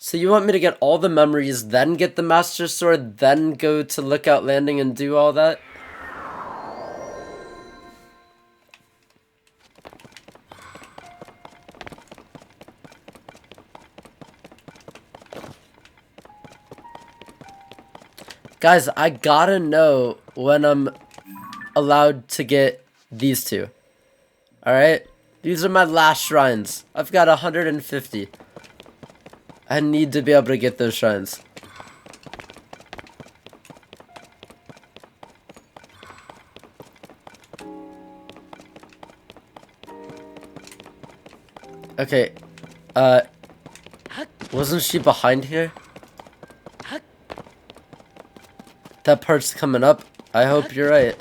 So you want me to get all the memories, then get the Master Sword, then go to Lookout Landing and do all that? Guys, I gotta know when I'm allowed to get these two. Alright? These are my last shrines. I've got 150. I need to be able to get those shrines. Okay, wasn't she behind here? That part's coming up. I hope you're right.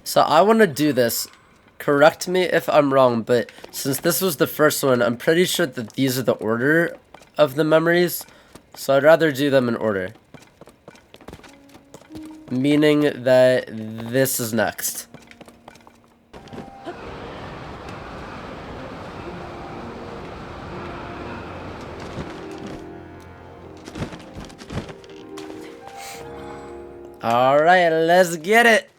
So I want to do this. Correct me if I'm wrong, but since this was the first one, I'm pretty sure that these are the order of the memories. So I'd rather do them in order. Meaning that this is next. Alright, let's get it!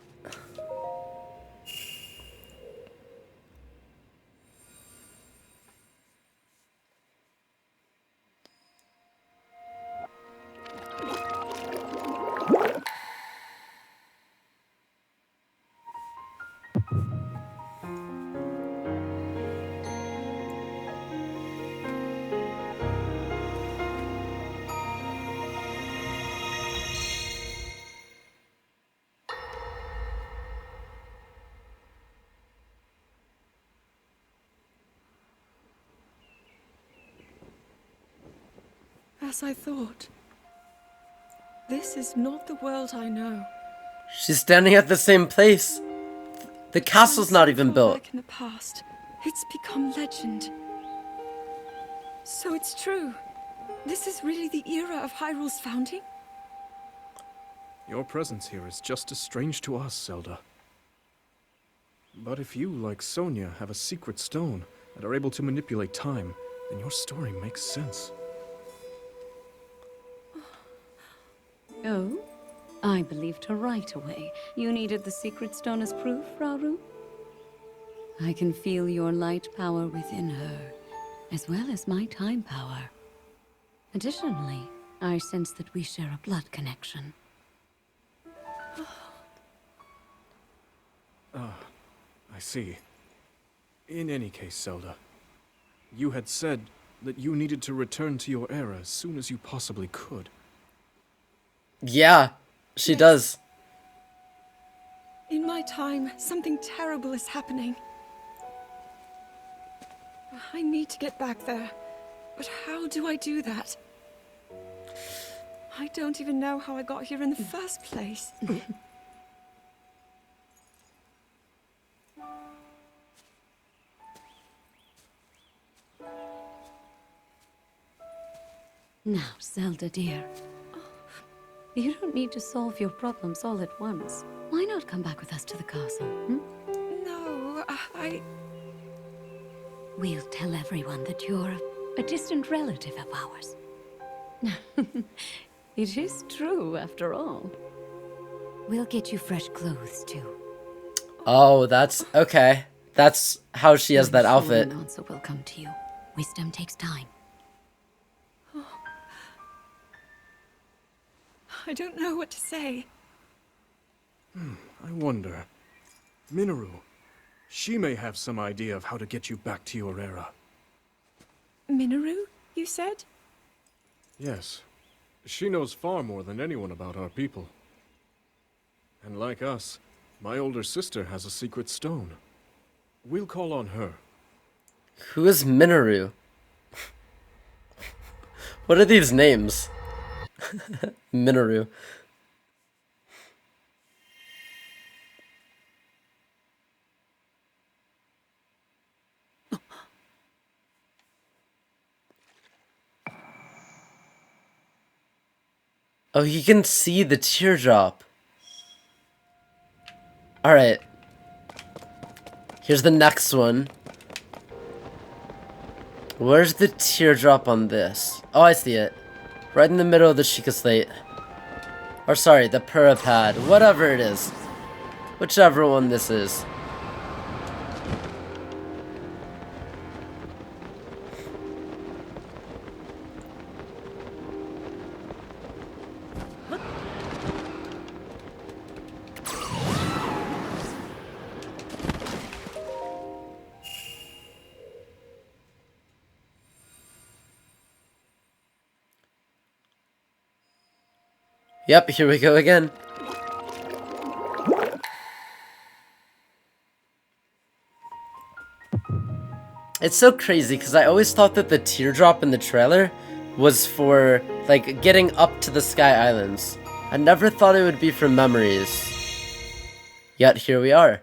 As I thought. This is not the world I know. She's standing at the same place. The castle's not even built. Back in the past, it's become legend. So it's true. This is really the era of Hyrule's founding? Your presence here is just as strange to us, Zelda. But if you, like Sonia, have a secret stone and are able to manipulate time, then your story makes sense. Oh? I believed her right away. You needed the secret stone as proof, Rauru? I can feel your light power within her, as well as my time power. Additionally, I sense that we share a blood connection. I see. In any case, Zelda, you had said that you needed to return to your era as soon as you possibly could. Yeah, she does. In my time, something terrible is happening. I need to get back there. But how do I do that? I don't even know how I got here in the first place. Now, Zelda dear, you don't need to solve your problems all at once. Why not come back with us to the castle, No, We'll tell everyone that you're a distant relative of ours. It is true, after all. We'll get you fresh clothes, too. Oh, that's okay. That's how she has that outfit. An answer will come to you. Wisdom takes time. I don't know what to say. I wonder. Minoru, she may have some idea of how to get you back to your era. Minoru, you said? Yes. She knows far more than anyone about our people. And like us, my older sister has a secret stone. We'll call on her. Who is Minoru? What are these names? Minoru. Oh, you can see the teardrop. Alright. Here's the next one. Where's the teardrop on this? Oh, I see it. Right in the middle of the Sheikah Slate. Or sorry, the Purapad. Whatever it is. Whichever one this is. Yep, here we go again. It's so crazy because I always thought that the teardrop in the trailer was for, like, getting up to the Sky Islands. I never thought it would be for memories. Yet here we are.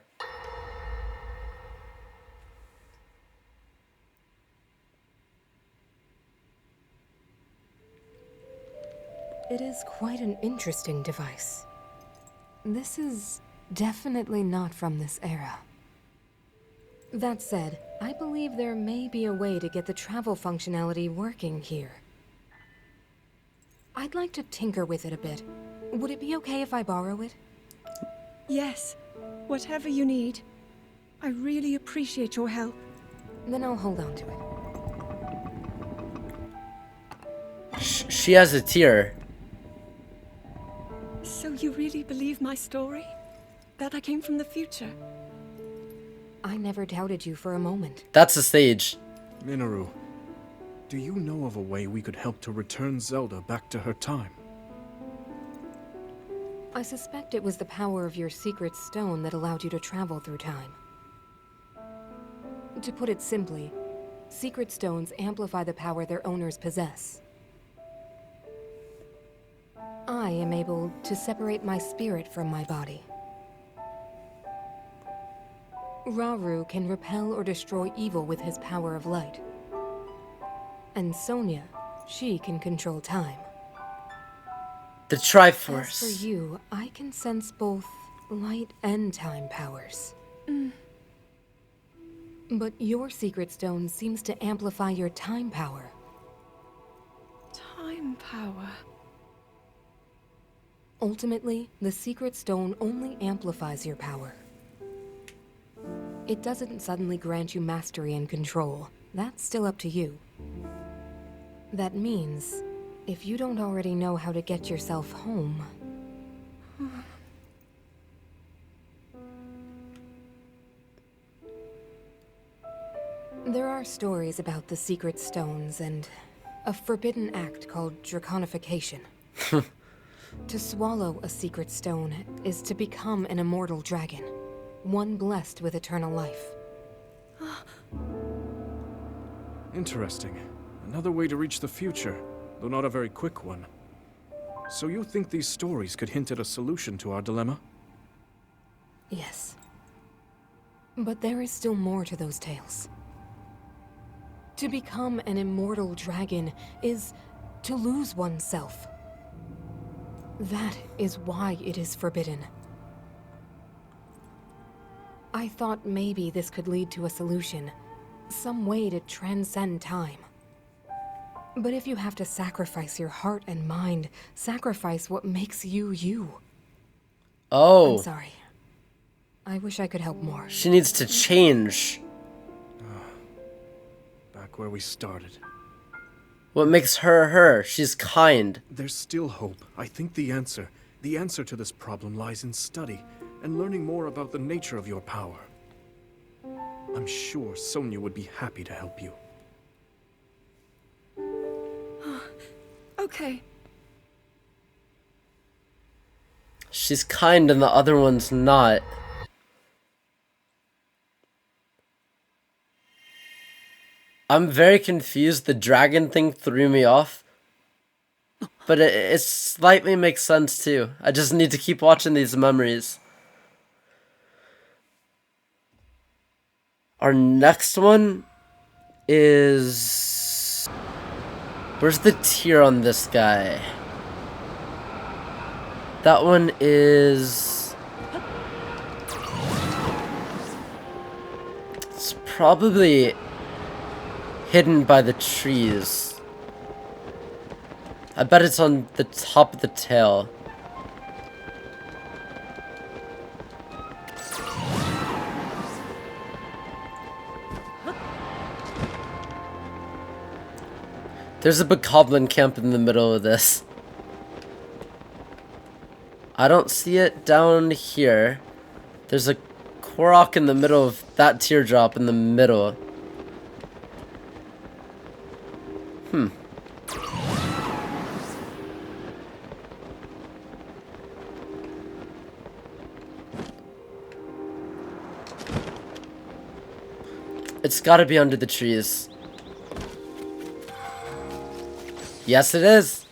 It is quite an interesting device. This is definitely not from this era. That said, I believe there may be a way to get the travel functionality working here. I'd like to tinker with it a bit. Would it be okay if I borrow it? Yes, whatever you need. I really appreciate your help. Then I'll hold on to it. She has a tear. So you really believe my story? That I came from the future? I never doubted you for a moment. That's a sage. Minoru, do you know of a way we could help to return Zelda back to her time? I suspect it was the power of your secret stone that allowed you to travel through time. To put it simply, secret stones amplify the power their owners possess. I am able to separate my spirit from my body. Rauru can repel or destroy evil with his power of light. And Sonia, she can control time. The As Triforce. for you, I can sense both light and time powers. But your secret stone seems to amplify your time power. Time power. Ultimately, the secret stone only amplifies your power. It doesn't suddenly grant you mastery and control. That's still up to you. That means, if you don't already know how to get yourself home... There are stories about the secret stones and a forbidden act called draconification. To swallow a secret stone is to become an immortal dragon, one blessed with eternal life. Interesting. Another way to reach the future, though not a very quick one. So you think these stories could hint at a solution to our dilemma? Yes. But there is still more to those tales. To become an immortal dragon is to lose oneself. That is why it is forbidden. I thought maybe this could lead to a solution, some way to transcend time. But if you have to sacrifice your heart and mind, sacrifice what makes you you. Oh. I'm sorry. I wish I could help more. She needs to change. Back where we started. What makes her her? She's kind. There's still hope. I think the answer to this problem lies in study and learning more about the nature of your power. I'm sure Sonia would be happy to help you. Okay. She's kind and the other one's not. I'm very confused. The dragon thing threw me off. But it slightly makes sense too. I just need to keep watching these memories. Our next one is... Where's the tear on this guy? That one is... It's probably hidden by the trees. I bet it's on the top of the tail. There's a bokoblin camp in the middle of this. I don't see it down here. There's a Korok in the middle of that teardrop in the middle. It's gotta be under the trees. Yes, it is.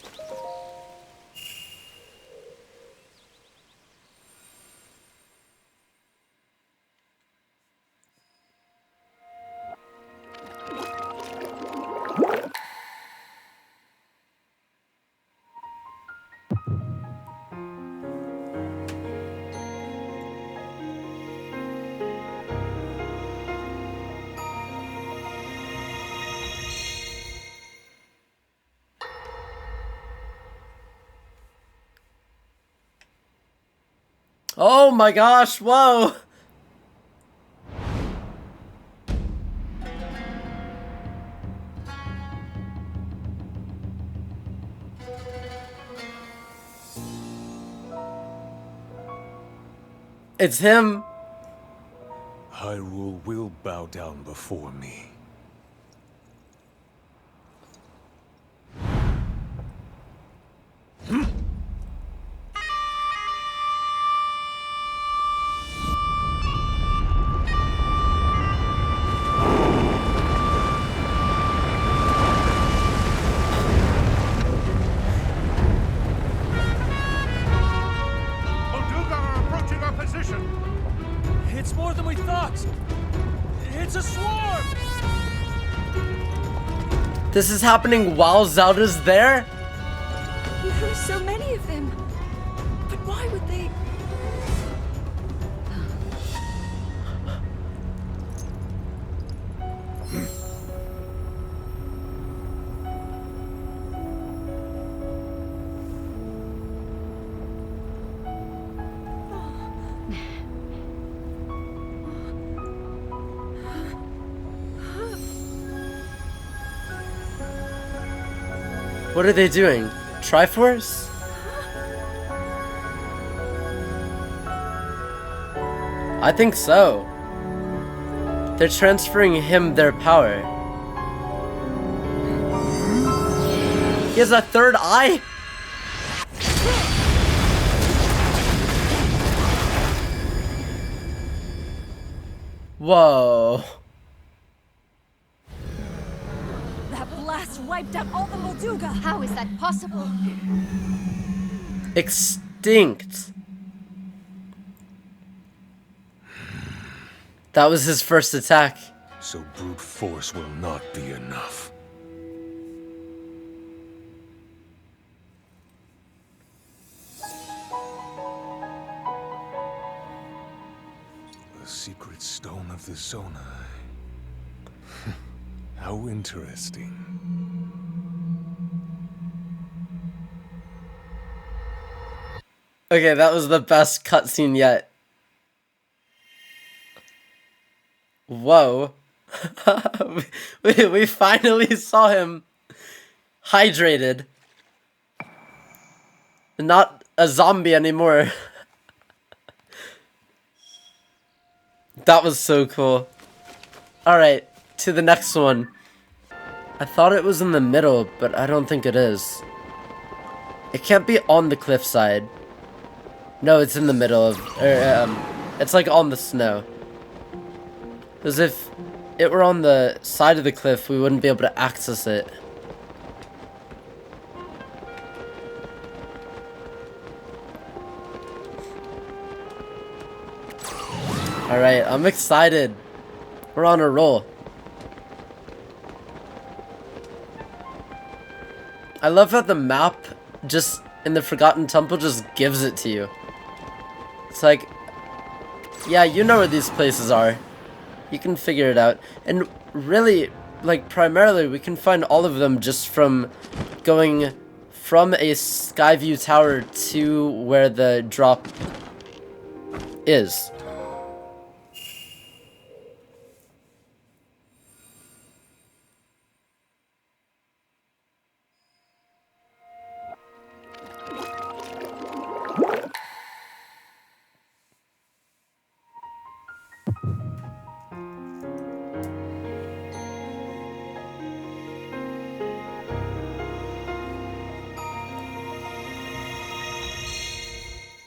Oh my gosh, whoa! It's him! Hyrule will bow down before me. Molduga are approaching our position! It's more than we thought! It's a swarm! This is happening while Zelda's there? There are so many of them. But why would they? What are they doing? Triforce? I think so. They're transferring him their power. He has a third eye? Whoa. That blast wiped out all the Molduga. How is that possible? Extinct. That was his first attack. So brute force will not be enough. The secret stone of the Zonai. How interesting. Okay, that was the best cutscene yet. Whoa. we finally saw him hydrated. Not a zombie anymore. That was so cool. Alright, to the next one. I thought it was in the middle, but I don't think it is. It can't be on the cliffside. No, it's in the middle of... it's like on the snow. Because if it were on the side of the cliff, we wouldn't be able to access it. Alright, I'm excited. We're on a roll. I love how the map just in the Forgotten Temple just gives it to you. It's like, yeah, you know where these places are. You can figure it out. And really, like, primarily, we can find all of them just from going from a Skyview tower to where the drop is.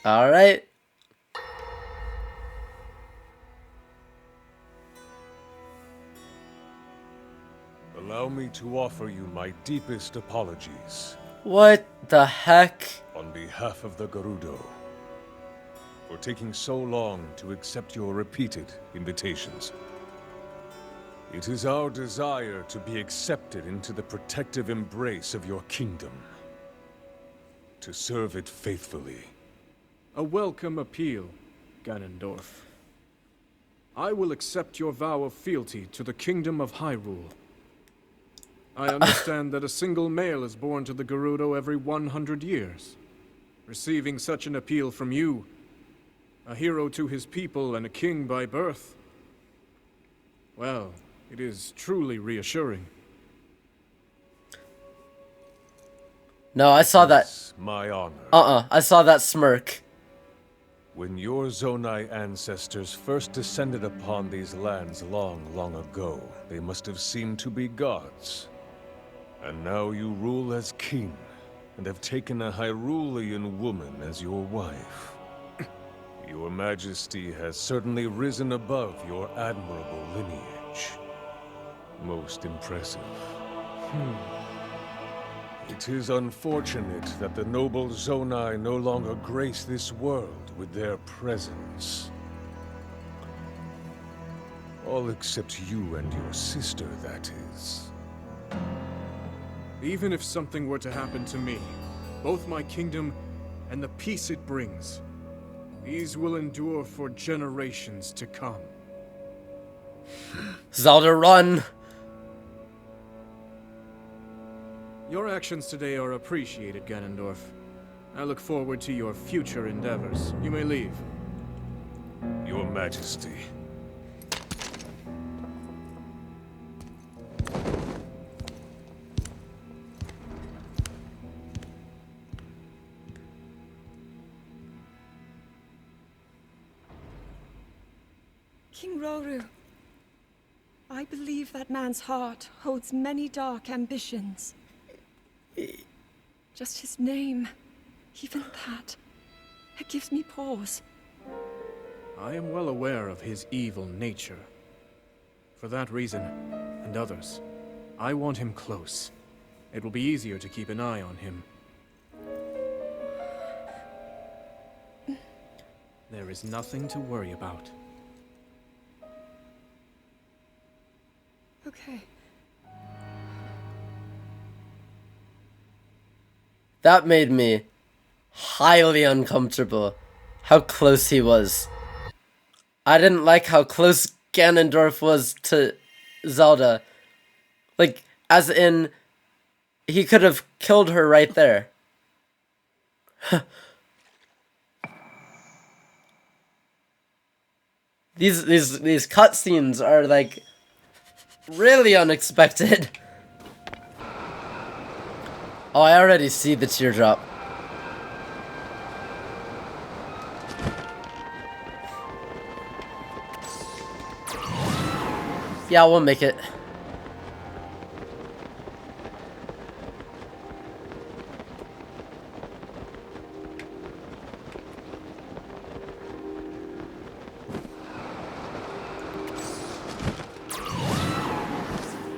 All right. Allow me to offer you my deepest apologies What the heck? on behalf of the Gerudo for taking so long to accept your repeated invitations. It is our desire to be accepted into the protective embrace of your kingdom, to serve it faithfully. A welcome appeal, Ganondorf. I will accept your vow of fealty to the Kingdom of Hyrule. I understand that a single male is born to the Gerudo every 100 years. Receiving such an appeal from you, a hero to his people and a king by birth, well, it is truly reassuring. No, I saw that. It's my honor. I saw that smirk. When your Zonai ancestors first descended upon these lands long, long ago, they must have seemed to be gods. And now you rule as king, and have taken a Hyrulean woman as your wife. Your Majesty has certainly risen above your admirable lineage. Most impressive. It is unfortunate that the noble Zonai no longer grace this world with their presence. All except you and your sister, that is. Even if something were to happen to me, both my kingdom and the peace it brings, these will endure for generations to come. Zelda, run! Your actions today are appreciated, Ganondorf. I look forward to your future endeavors. You may leave. Your Majesty. King Roru, I believe that man's heart holds many dark ambitions. Just his name, even that, it gives me pause. I am well aware of his evil nature. For that reason, and others, I want him close. It will be easier to keep an eye on him. There is nothing to worry about. Okay. That made me highly uncomfortable. How close he was. I didn't like how close Ganondorf was to Zelda. Like, as in, he could have killed her right there. These cutscenes are like really unexpected. Oh, I already see the teardrop. Yeah, we'll make it.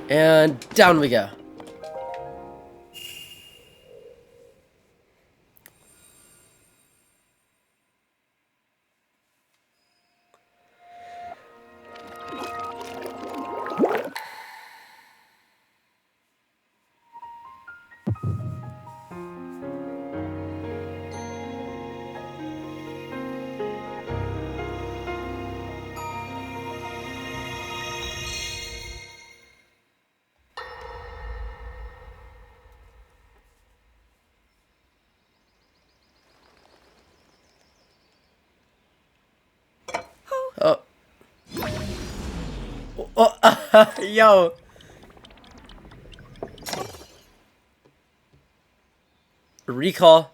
And down we go. Oh, yo. Recall.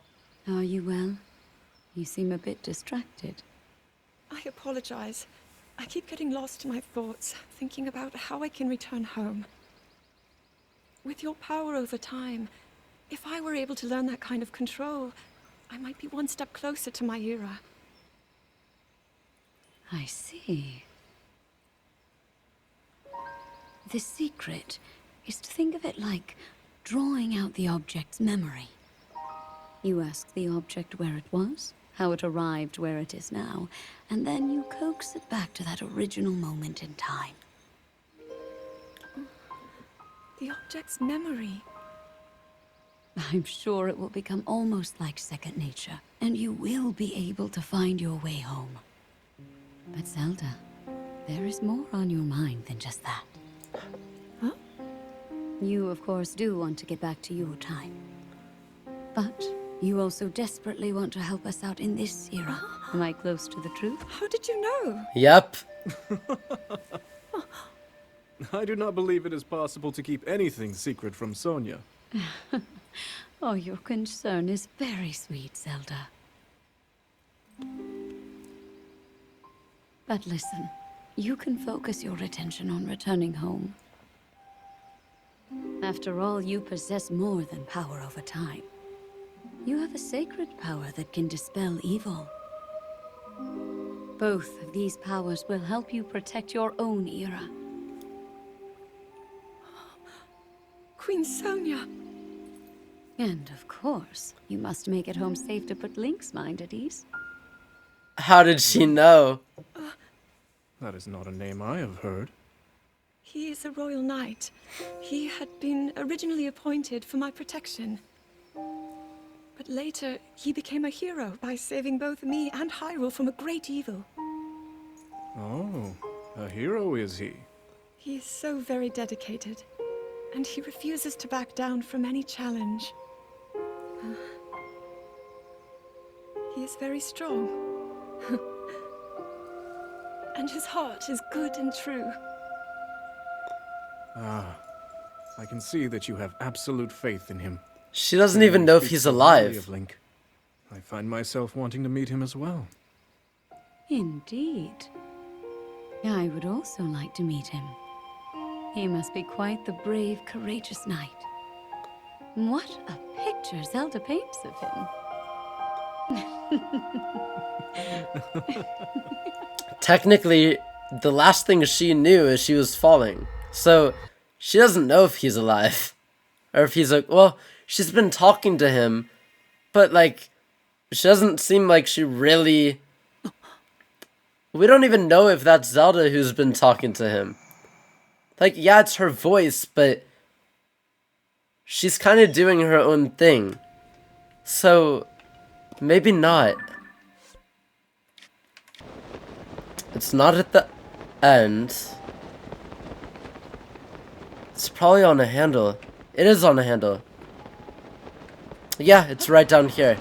Are you well? You seem a bit distracted. I apologize. I keep getting lost in my thoughts, thinking about how I can return home. With your power over time, if I were able to learn that kind of control, I might be one step closer to my era. I see. The secret is to think of it like drawing out the object's memory. You ask the object where it was, how it arrived where it is now, and then you coax it back to that original moment in time. The object's memory. I'm sure it will become almost like second nature, and you will be able to find your way home. But Zelda, there is more on your mind than just that. Huh? You, of course, do want to get back to your time. But you also desperately want to help us out in this era. Am I close to the truth? How did you know? Yep. I do not believe it is possible to keep anything secret from Sonia. Oh, your concern is very sweet, Zelda. But listen, you can focus your attention on returning home. After all, you possess more than power over time. You have a sacred power that can dispel evil. Both of these powers will help you protect your own era. Queen Sonia. And of course, you must make it home safe to put Link's mind at ease. How did she know? That is not a name I have heard. He is a royal knight. He had been originally appointed for my protection. But later, he became a hero by saving both me and Hyrule from a great evil. Oh, a hero is he? He is so very dedicated, and he refuses to back down from any challenge. He is very strong. And his heart is good and true. Ah, I can see that you have absolute faith in him. She doesn't even know if Speaks he's so highly alive. of Link. I find myself wanting to meet him as well. Indeed. I would also like to meet him. He must be quite the brave, courageous knight. What a picture Zelda paints of him. Technically, the last thing she knew is she was falling. So, she doesn't know if he's alive. Or if he's like, well, she's been talking to him, but like, she doesn't seem like she really... We don't even know if that's Zelda who's been talking to him. Like, yeah, it's her voice, but she's kind of doing her own thing. So, maybe not. It's not at the end. It's probably on a handle. It is on a handle. Yeah, it's right down here.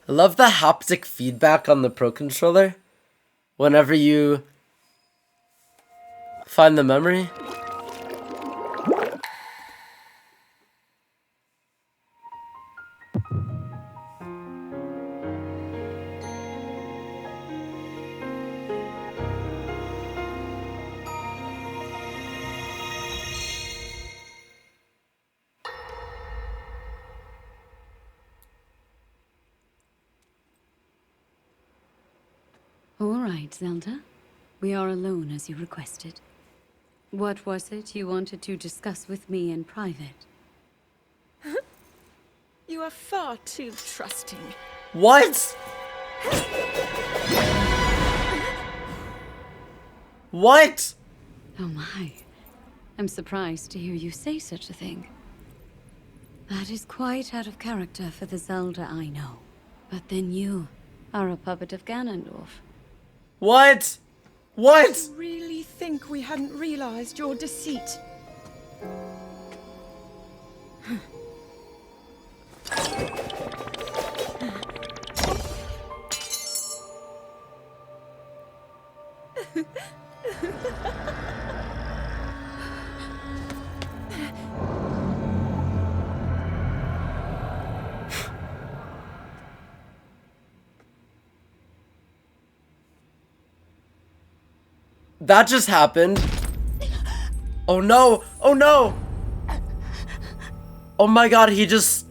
I love the haptic feedback on the Pro Controller whenever you find the memory. All right, Zelda. We are alone as you requested. What was it you wanted to discuss with me in private? You are far too trusting. What? What? Oh my. I'm surprised to hear you say such a thing. That is quite out of character for the Zelda I know. But then you are a puppet of Ganondorf. What? What? I really think we hadn't realized your deceit. That just happened. Oh no! Oh no! Oh my god, he just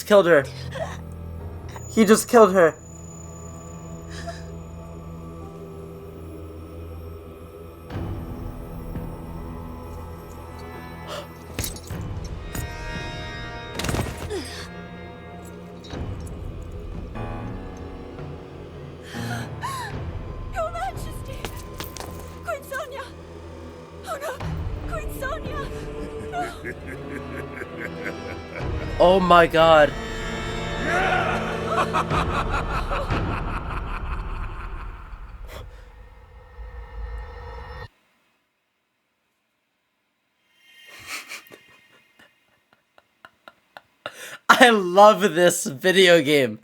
killed her. He just killed her. Your Majesty! Queen Sonia! Oh no! Queen Sonia! Oh my god. I love this video game.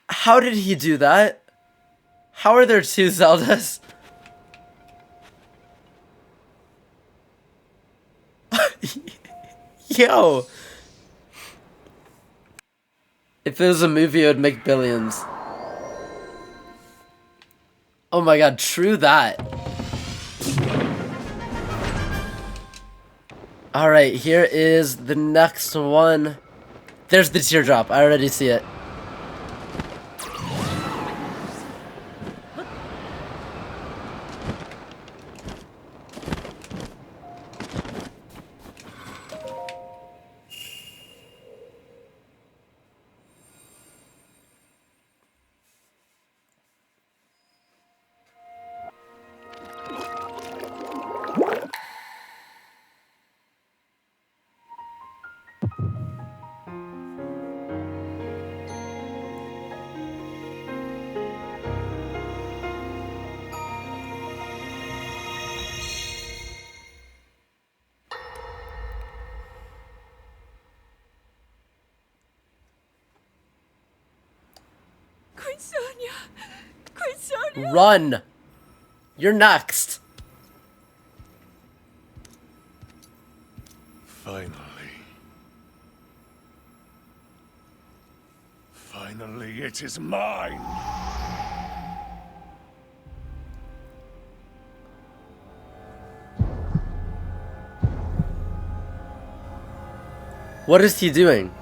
How did he do that? How are there two Zeldas? Yo! If it was a movie, it would make billions. Oh my god, true that. Alright, here is the next one. There's the teardrop. I already see it. Queen Sonia! Queen Sonia! Run! You're next. Finally. Finally, it is mine! What is he doing?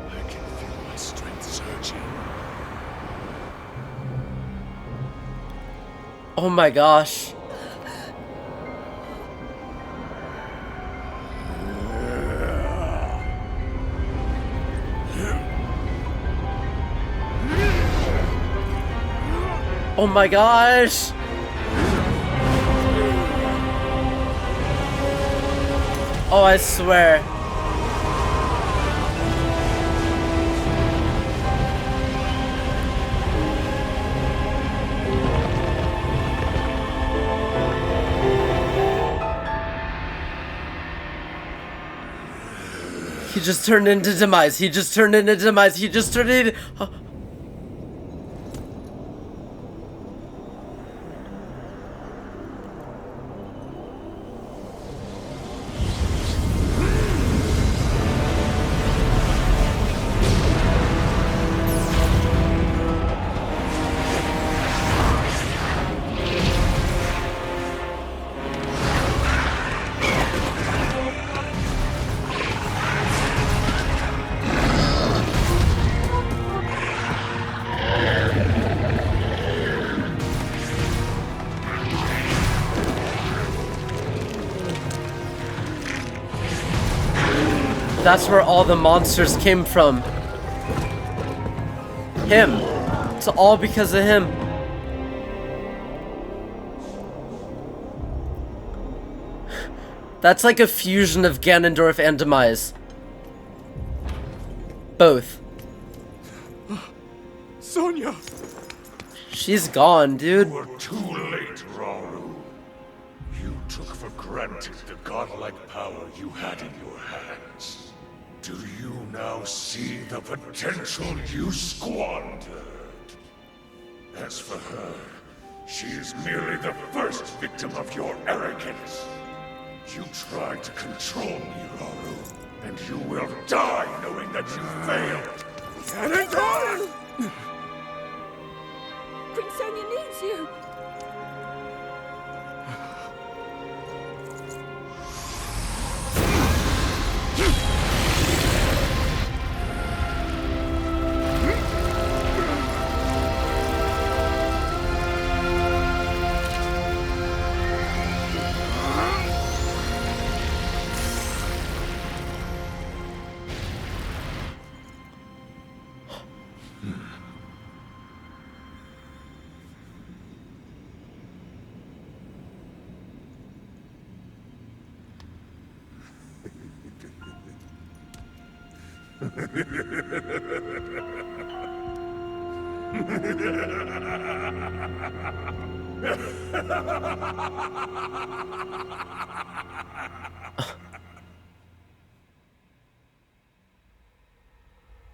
I can feel my strength surging. Oh my gosh. Oh my gosh! Oh, I swear. He just turned into Demise. He just turned into Demise. He just turned into... That's where all the monsters came from. Him. It's all because of him. That's like a fusion of Ganondorf and Demise. Both. Sonia! She's gone, dude. You were too late, Rauru. You took for granted the godlike power you had in your hands. Do you now see the potential you squandered? As for her, she is merely the first victim of your arrogance. You tried to control me, Rauru, and you will die knowing that you failed. Ganondorf! Prince Sonia needs you!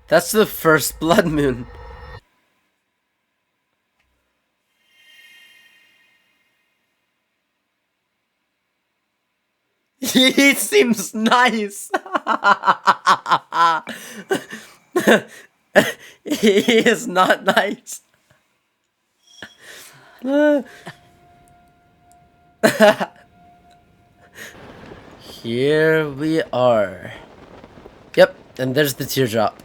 That's the first blood moon. He seems nice. He is not nice. Here we are. Yep, and there's the teardrop.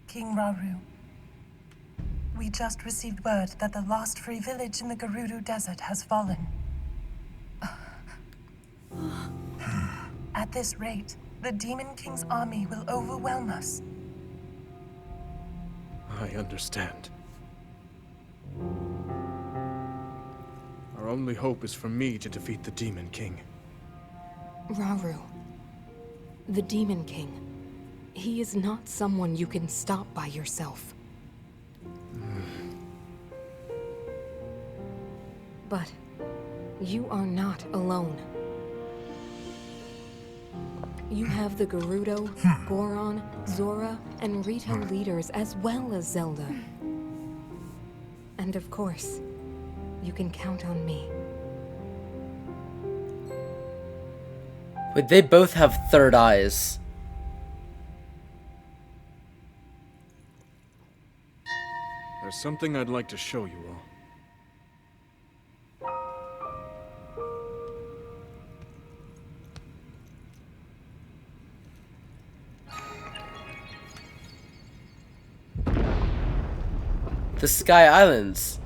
King Rauru, we just received word that the last free village in the Gerudo Desert has fallen. At this rate, the Demon King's army will overwhelm us. I understand. Our only hope is for me to defeat the Demon King. Rauru, the Demon King. He is not someone you can stop by yourself. But you are not alone. You have the Gerudo, Goron, Zora, and Rito leaders as well as Zelda. And of course, you can count on me. Wait, they both have third eyes. There's something I'd like to show you all. The Sky Islands.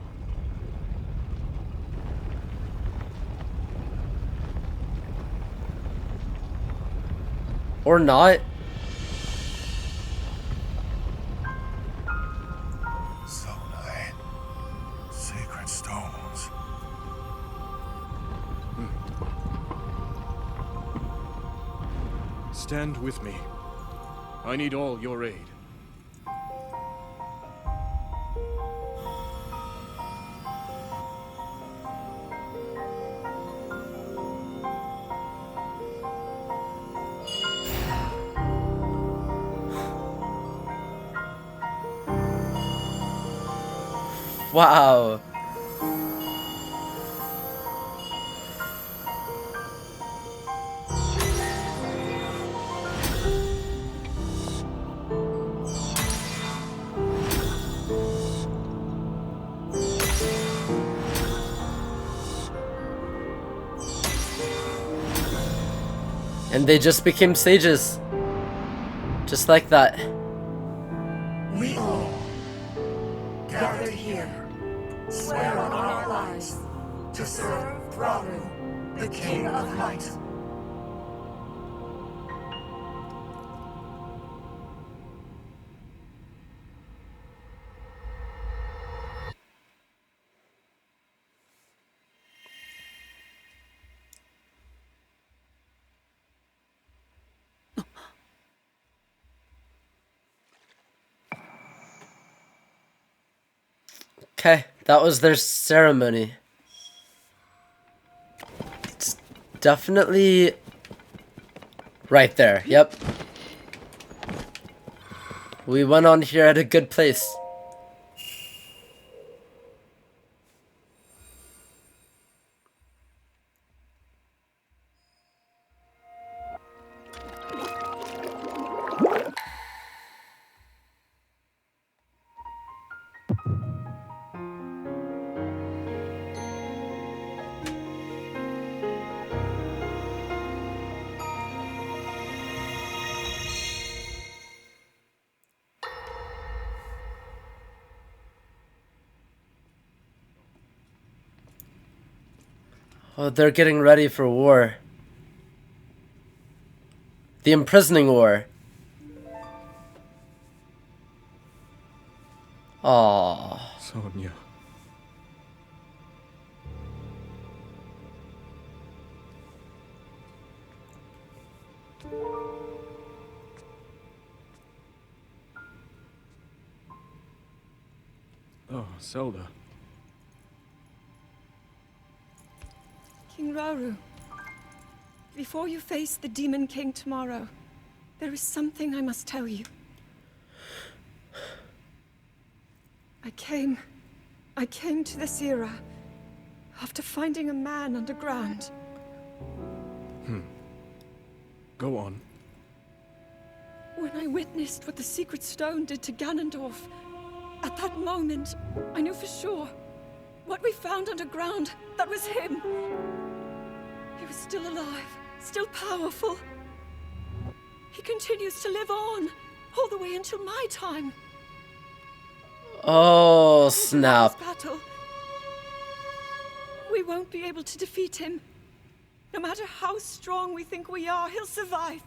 Or not. Zonai. Sacred stones. Stand with me. I need all your aid. Wow. And they just became sages. Just like that. We all, gathered here, swear on our lives to serve Rauru, the King of Light. Okay, that was their ceremony. It's definitely right there. Yep. We went on here at a good place. Oh, they're getting ready for war. The imprisoning war. Aww. Sonia. Oh, Zelda. King Rauru, before you face the Demon King tomorrow, there is something I must tell you. I came to this era after finding a man underground. Go on. When I witnessed what the Secret Stone did to Ganondorf, at that moment, I knew for sure what we found underground, that was him. He was still alive, still powerful. He continues to live on, all the way until my time. Oh, This snap. battle, we won't be able to defeat him. No matter how strong we think we are, he'll survive.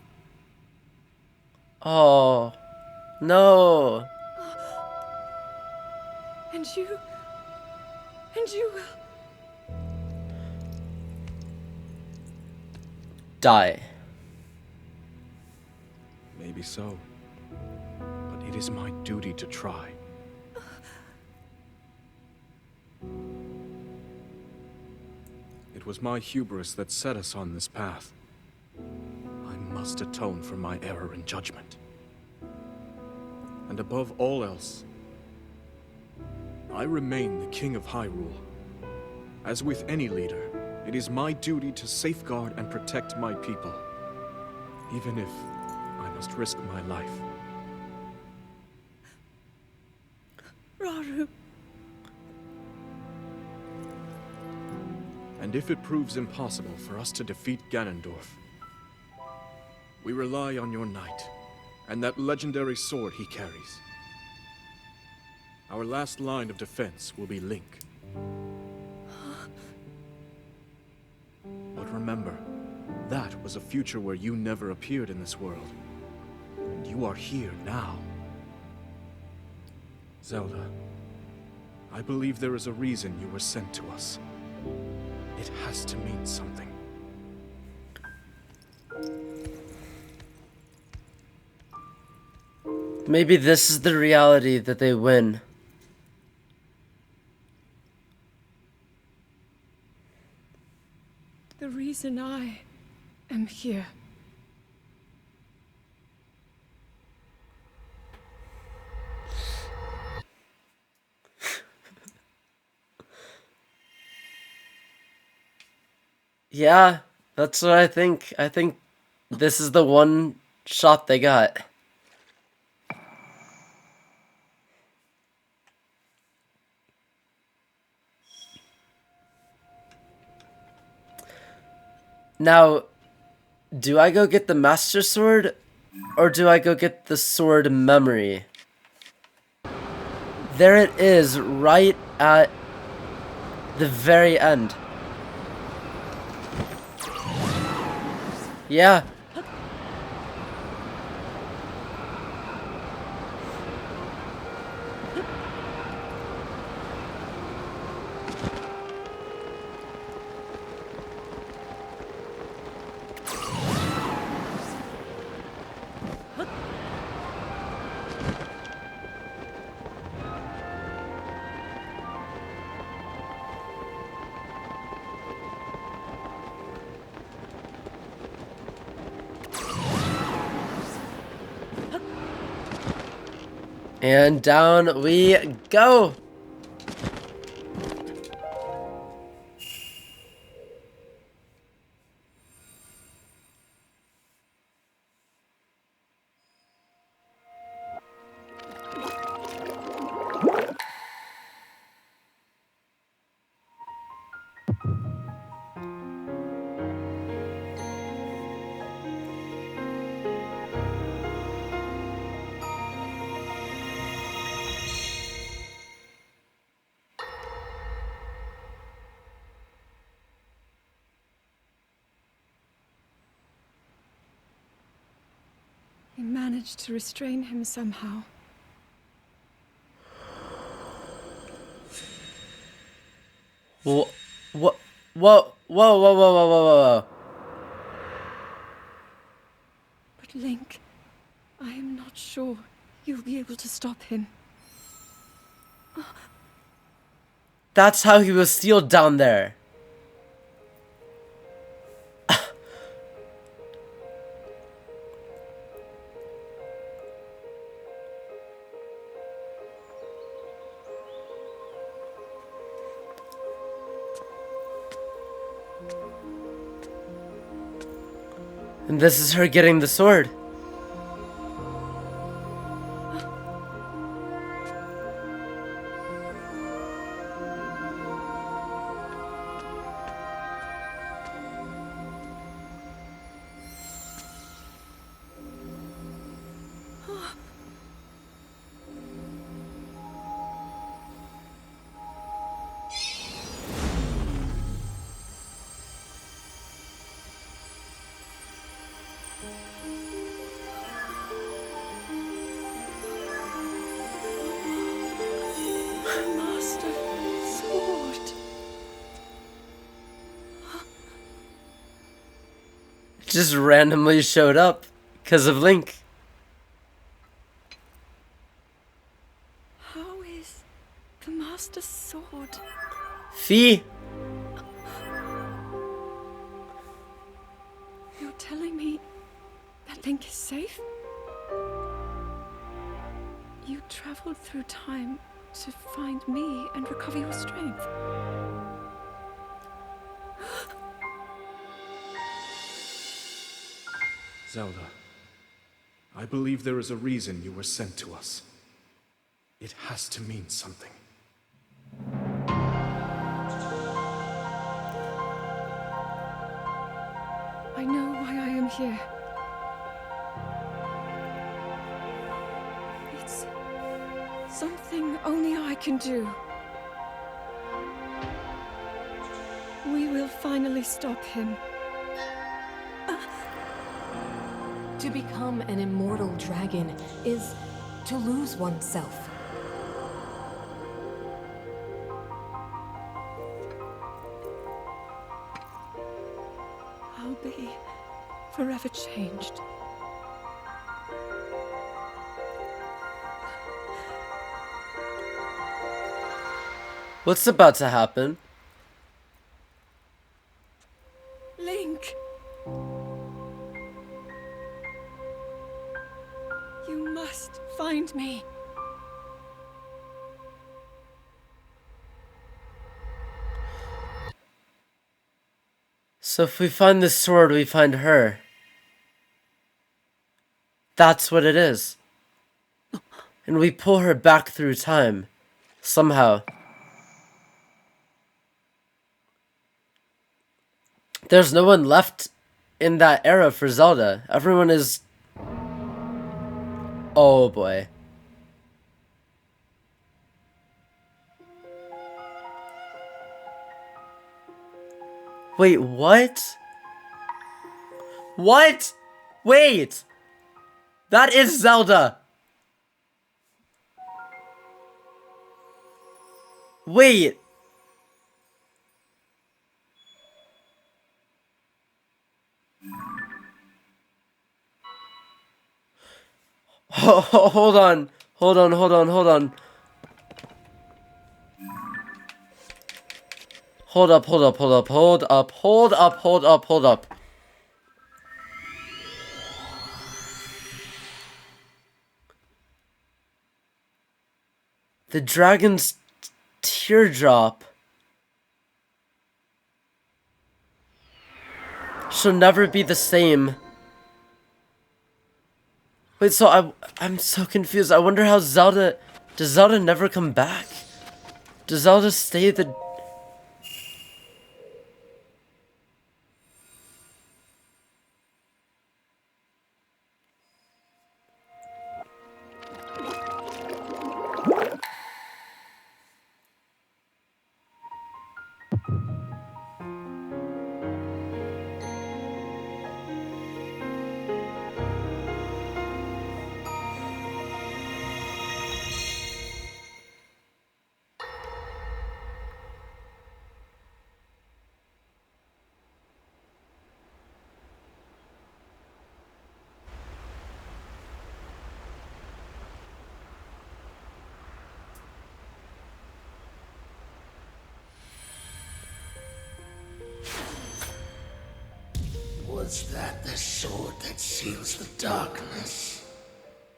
Oh, no. And you will. Die. Maybe so. But it is my duty to try. It was my hubris that set us on this path. I must atone for my error in judgment. And above all else, I remain the King of Hyrule. As with any leader, it is my duty to safeguard and protect my people, even if I must risk my life. Rauru. And if it proves impossible for us to defeat Ganondorf, we rely on your knight, and that legendary sword he carries. Our last line of defense will be Link. But remember, that was a future where you never appeared in this world. And you are here now. Zelda, I believe there is a reason you were sent to us. It has to mean something. Maybe this is the reality that they win. The reason I am here. Yeah, that's what I think. I think this is the one shot they got. Now, do I go get the Master Sword, or do I go get the Sword Memory? There it is, right at the very end. Yeah. And down we go. We managed to restrain him somehow. What? Whoa! Whoa! Whoa! Whoa! Whoa! Whoa! Whoa! But Link, I am not sure you'll be able to stop him. That's how he was sealed down there. And this is her getting the sword. Master Sword. Just randomly showed up because of Link. How is the Master Sword? Fee. You're telling me that Link is safe? You traveled through time to find me and recover your strength. Zelda, I believe there is a reason you were sent to us. It has to mean something. I know why I am here. It's something only I can do. We will finally stop him. To become an immortal dragon is to lose oneself. I'll be forever changed. What's about to happen? Link! You must find me. So if we find this sword, we find her. That's what it is. And we pull her back through time. Somehow. There's no one left in that era for Zelda. Everyone is... Oh boy. Wait, what? What? Wait! That is Zelda! Wait! Hold on. Hold on, hold on, hold on. Hold up, hold up, hold up, hold up, hold up, hold up, hold up. The dragon's teardrop shall never be the same. Wait, so I'm so confused. I wonder how Zelda... Does Zelda never come back? Does Zelda stay the... Was that the sword that seals the darkness?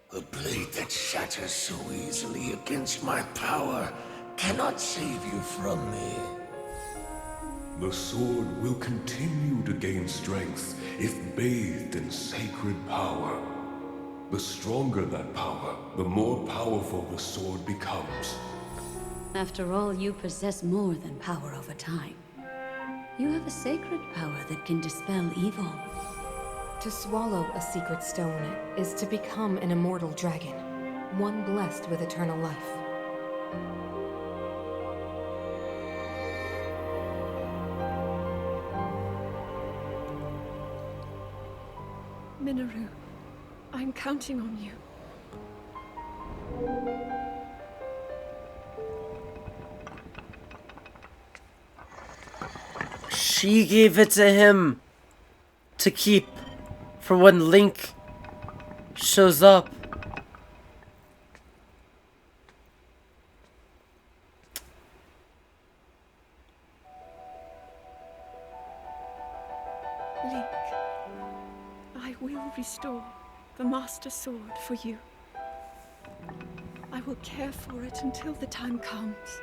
The blade that shatters so easily against my power cannot save you from me. The sword will continue to gain strength if bathed in sacred power. The stronger that power, the more powerful the sword becomes. After all, you possess more than power over time. You have a sacred power that can dispel evil. To swallow a secret stone is to become an immortal dragon, one blessed with eternal life. Minoru, I'm counting on you. She gave it to him to keep for when Link shows up. Link, I will restore the Master Sword for you. I will care for it until the time comes.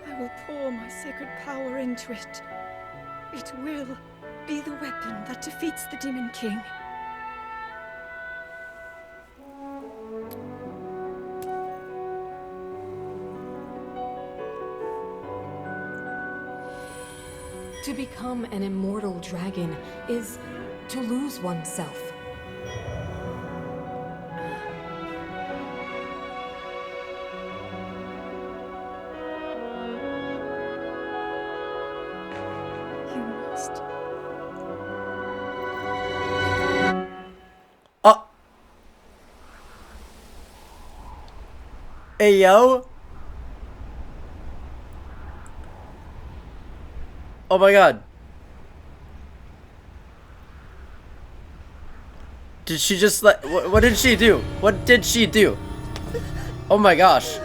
I will pour my sacred power into it. It will be the weapon that defeats the Demon King. To become an immortal dragon is to lose oneself. You must. Hey, yo. Oh my god. Did she just let... What did she do? What did she do? Oh my gosh.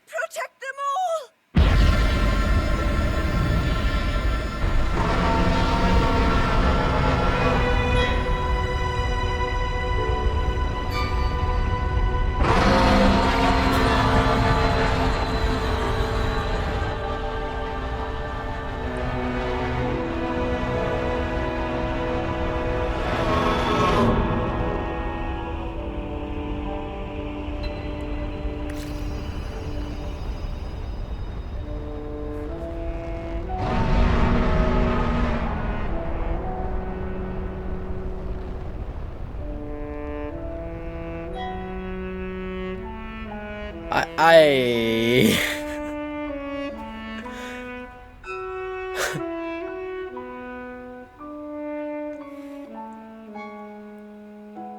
Protect them I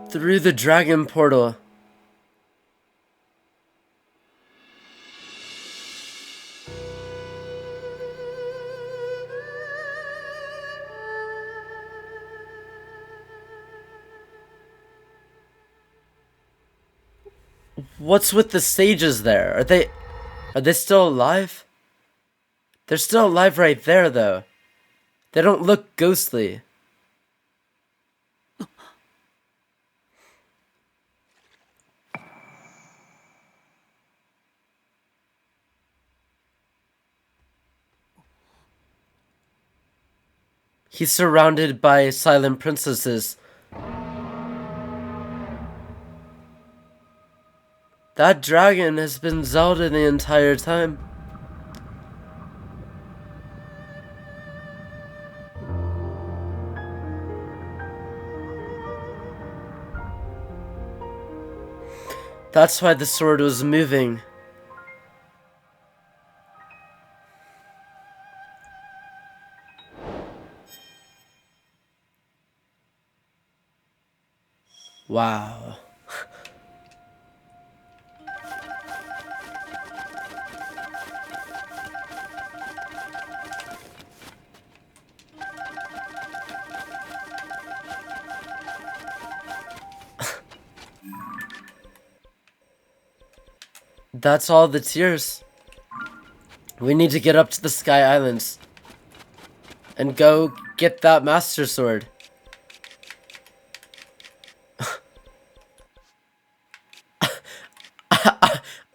through the dragon portal. What's with the sages there? Are they still alive? They're still alive right there though. They don't look ghostly. He's surrounded by silent princesses. That dragon has been Zelda the entire time. That's why the sword was moving. Wow. That's all the tears. We need to get up to the Sky Islands and go get that Master Sword.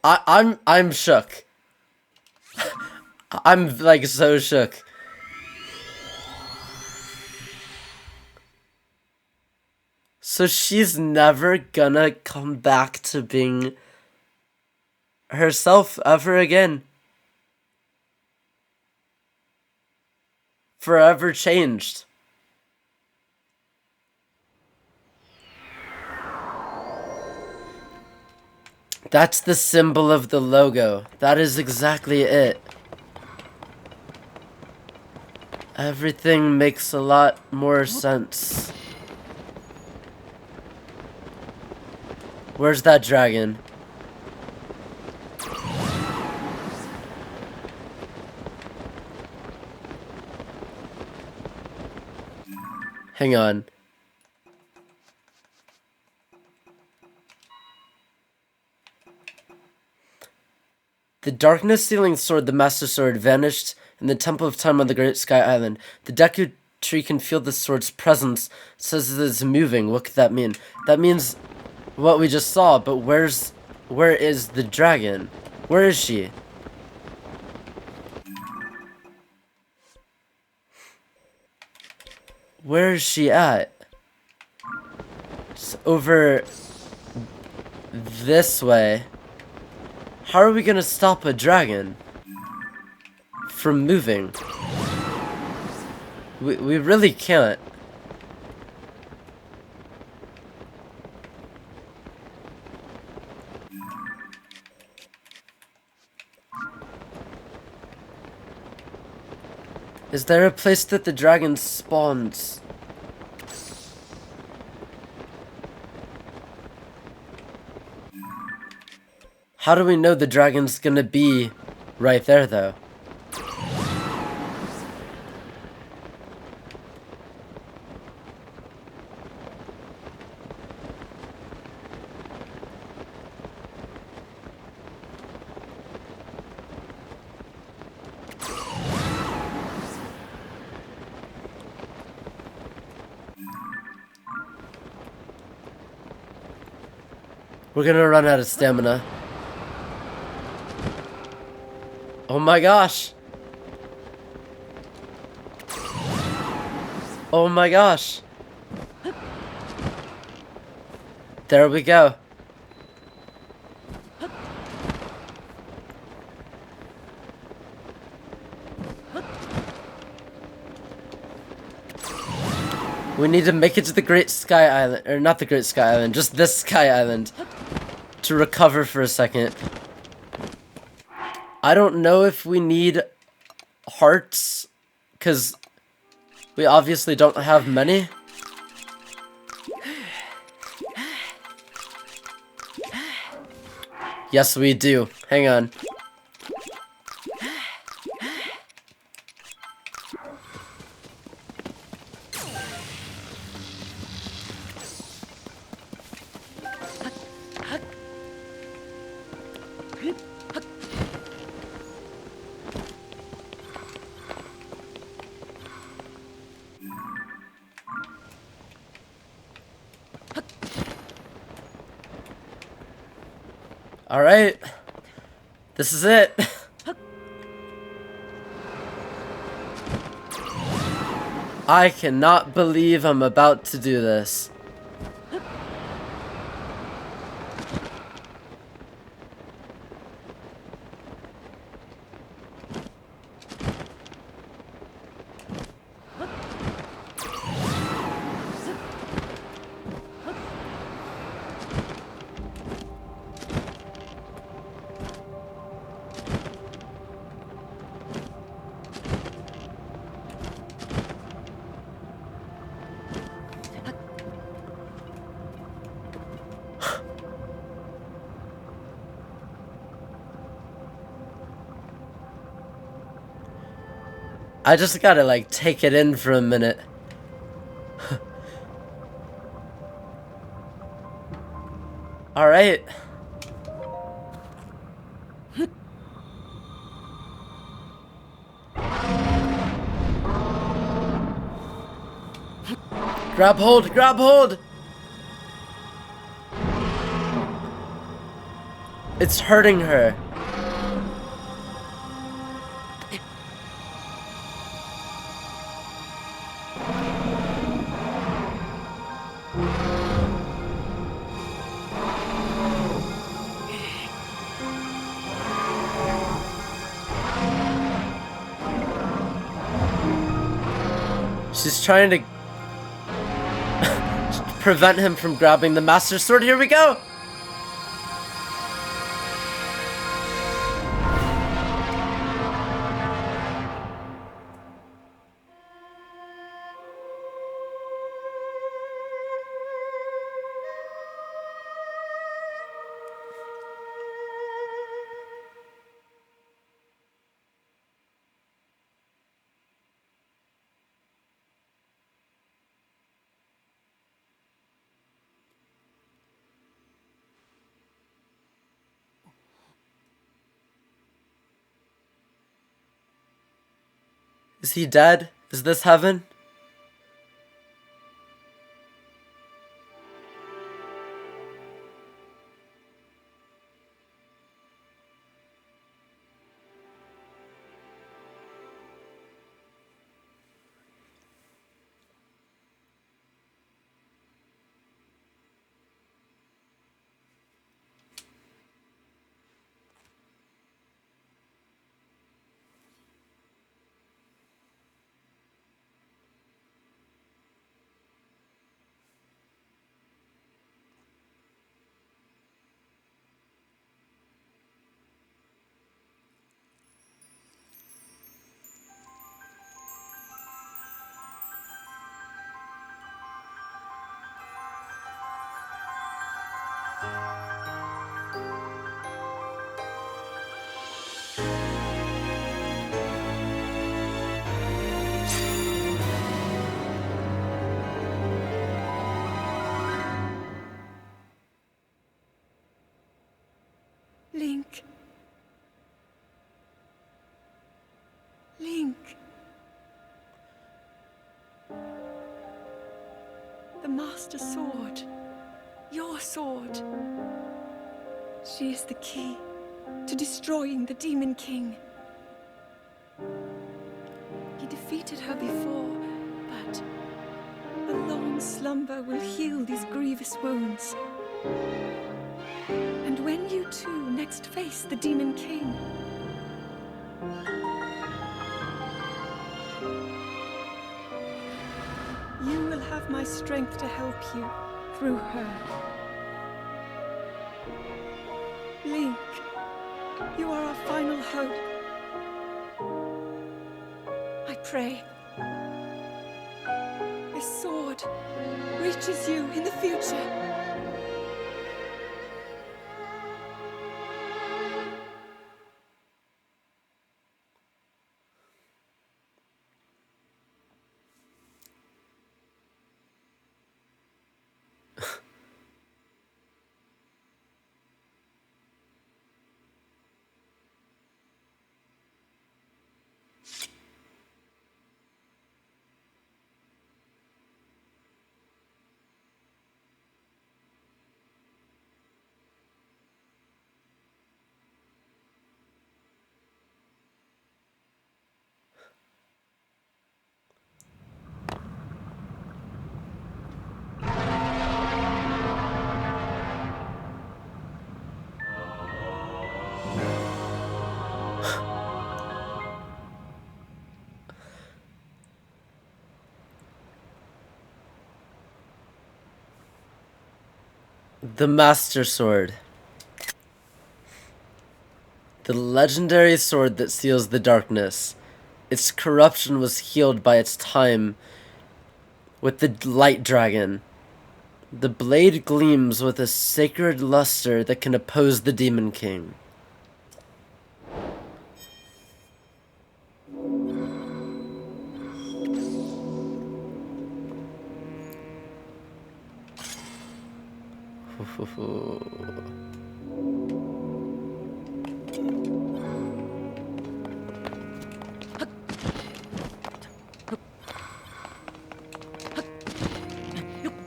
I'm shook. I'm like so shook. So she's never gonna come back to being herself ever again. Forever changed. That's the symbol of the logo. That is exactly it. Everything makes a lot more sense. Where's that dragon? Hang on. The darkness sealing sword, the Master Sword, vanished in the Temple of Time on the Great Sky Island. The Deku Tree can feel the sword's presence. It says it is moving. What could that mean? That means what we just saw, but where is the dragon? Where is she? Where is she at? It's over this way. How are we gonna stop a dragon from moving? We really can't. Is there a place that the dragon spawns? How do we know the dragon's gonna be right there, though? We're gonna run out of stamina. Oh my gosh. Oh my gosh. There we go. We need to make it to the Great Sky Island, or not the Great Sky Island, just this Sky Island, to recover for a second. I don't know if we need hearts, because we obviously don't have many. Yes, we do. Hang on. All right. This is it. I cannot believe I'm about to do this. I just gotta like take it in for a minute. All right. Grab hold, grab hold. It's hurting her. She's trying to prevent him from grabbing the Master Sword. Here we go! Is he dead? Is this heaven? Link. Link. The Master Sword. Your sword. She is the key to destroying the Demon King. He defeated her before, but a long slumber will heal these grievous wounds. And when you two next face the Demon King, you will have my strength to help you through her. Link, you are our final hope. I pray this sword reaches you in the future. The Master Sword. The legendary sword that seals the darkness. Its corruption was healed by its time with the light dragon. The blade gleams with a sacred luster that can oppose the Demon King.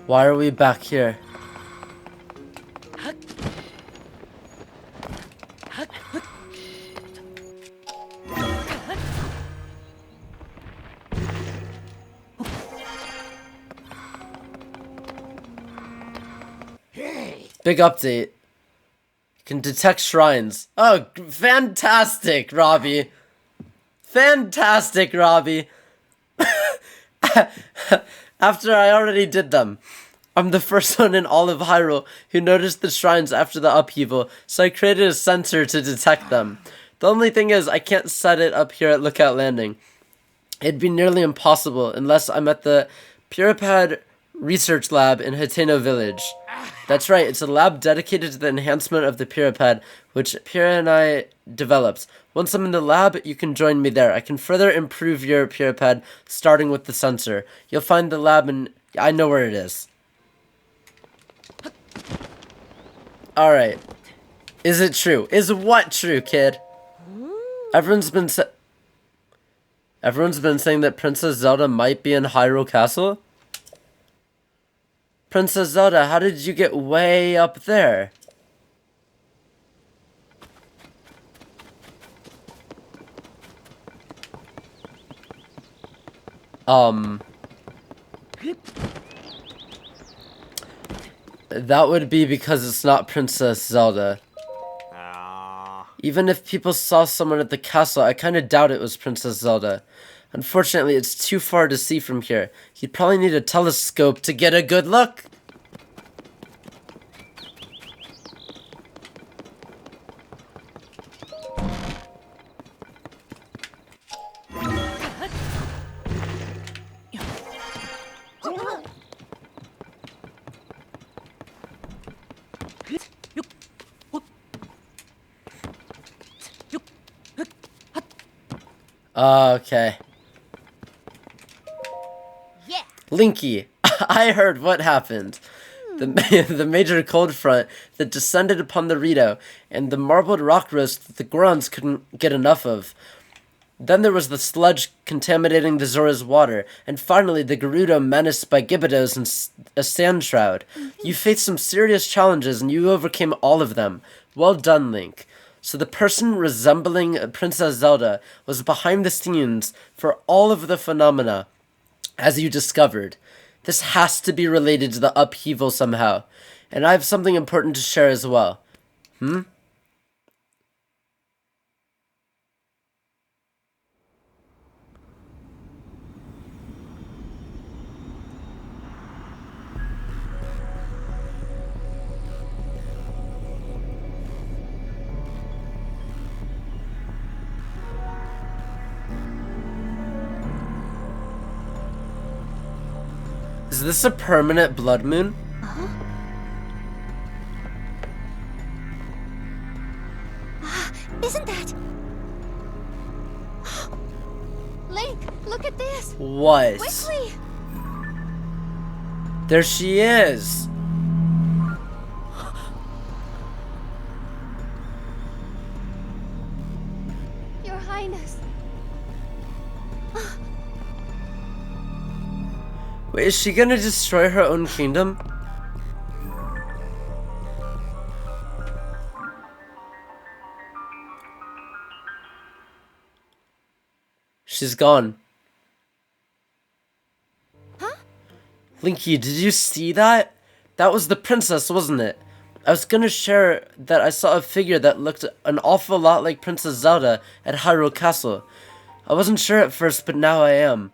Why are we back here? Big update. You can detect shrines. Oh, fantastic, Robbie. Fantastic, Robbie. After I already did them. I'm the first one in all of Hyrule who noticed the shrines after the upheaval, so I created a sensor to detect them. The only thing is, I can't set it up here at Lookout Landing. It'd be nearly impossible unless I'm at the Puripad Research Lab in Hateno Village. That's right, it's a lab dedicated to the enhancement of the Puripad, which Pyrrha and I developed. Once I'm in the lab, you can join me there. I can further improve your Puripad, starting with the sensor. You'll find the lab and I know where it is. Alright. Is it true? Is what true, kid? Everyone's been saying that Princess Zelda might be in Hyrule Castle? Princess Zelda, how did you get way up there? That would be because it's not Princess Zelda. Even if people saw someone at the castle, I kinda doubt it was Princess Zelda. Unfortunately, it's too far to see from here. You'd probably need a telescope to get a good look. Okay. Yeah. Linky, I heard what happened. The major cold front that descended upon the Rito, and the marbled rock roast that the Gorons couldn't get enough of. Then there was the sludge contaminating the Zora's water, and finally the Gerudo menaced by Gibbidos and a sand shroud. You faced some serious challenges, and you overcame all of them. Well done, Link. So the person resembling Princess Zelda was behind the scenes for all of the phenomena, as you discovered. This has to be related to the upheaval somehow. And I have something important to share as well. Is this a permanent blood moon? Isn't that? Link, look at this! What? Quickly! There she is. Your Highness. Wait, is she gonna destroy her own kingdom? She's gone. Huh? Linky, did you see that? That was the princess, wasn't it? I was gonna share that I saw a figure that looked an awful lot like Princess Zelda at Hyrule Castle. I wasn't sure at first, but now I am.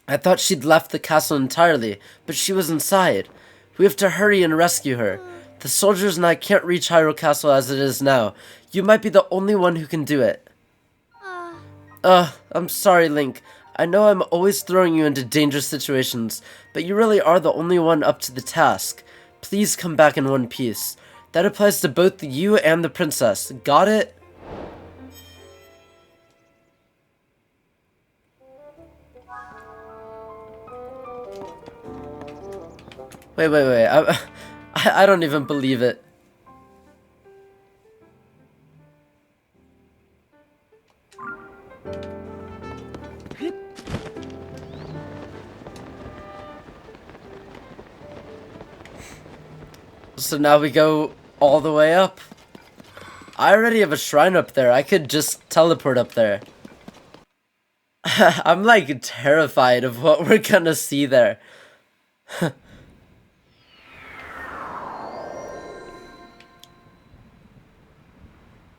I thought she'd left the castle entirely, but she was inside. We have to hurry and rescue her. The soldiers and I can't reach Hyrule Castle as it is now. You might be the only one who can do it. I'm sorry, Link. I know I'm always throwing you into dangerous situations, but you really are the only one up to the task. Please come back in one piece. That applies to both you and the princess. Got it? Wait. I don't even believe it. So now we go all the way up. I already have a shrine up there. I could just teleport up there. I'm like terrified of what we're gonna see there.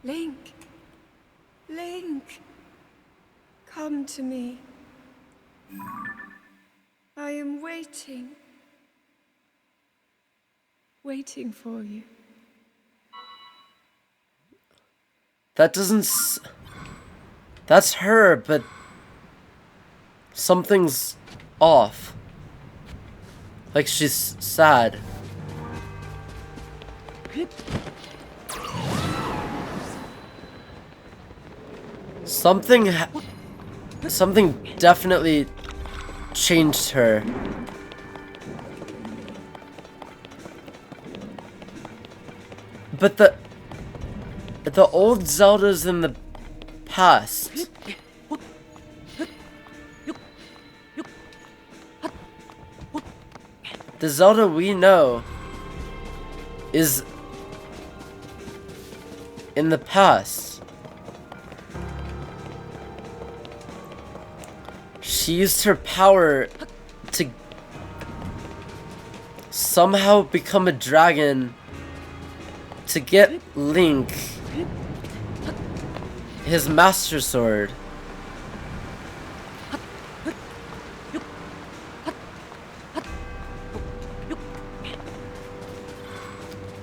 Link. Link. Come to me. I am waiting. Waiting for you. That doesn't that's her, but something's off. Like she's sad. Something definitely changed her. But the old Zelda's in the past. The Zelda we know is in the past. She used her power to somehow become a dragon to get Link his Master Sword.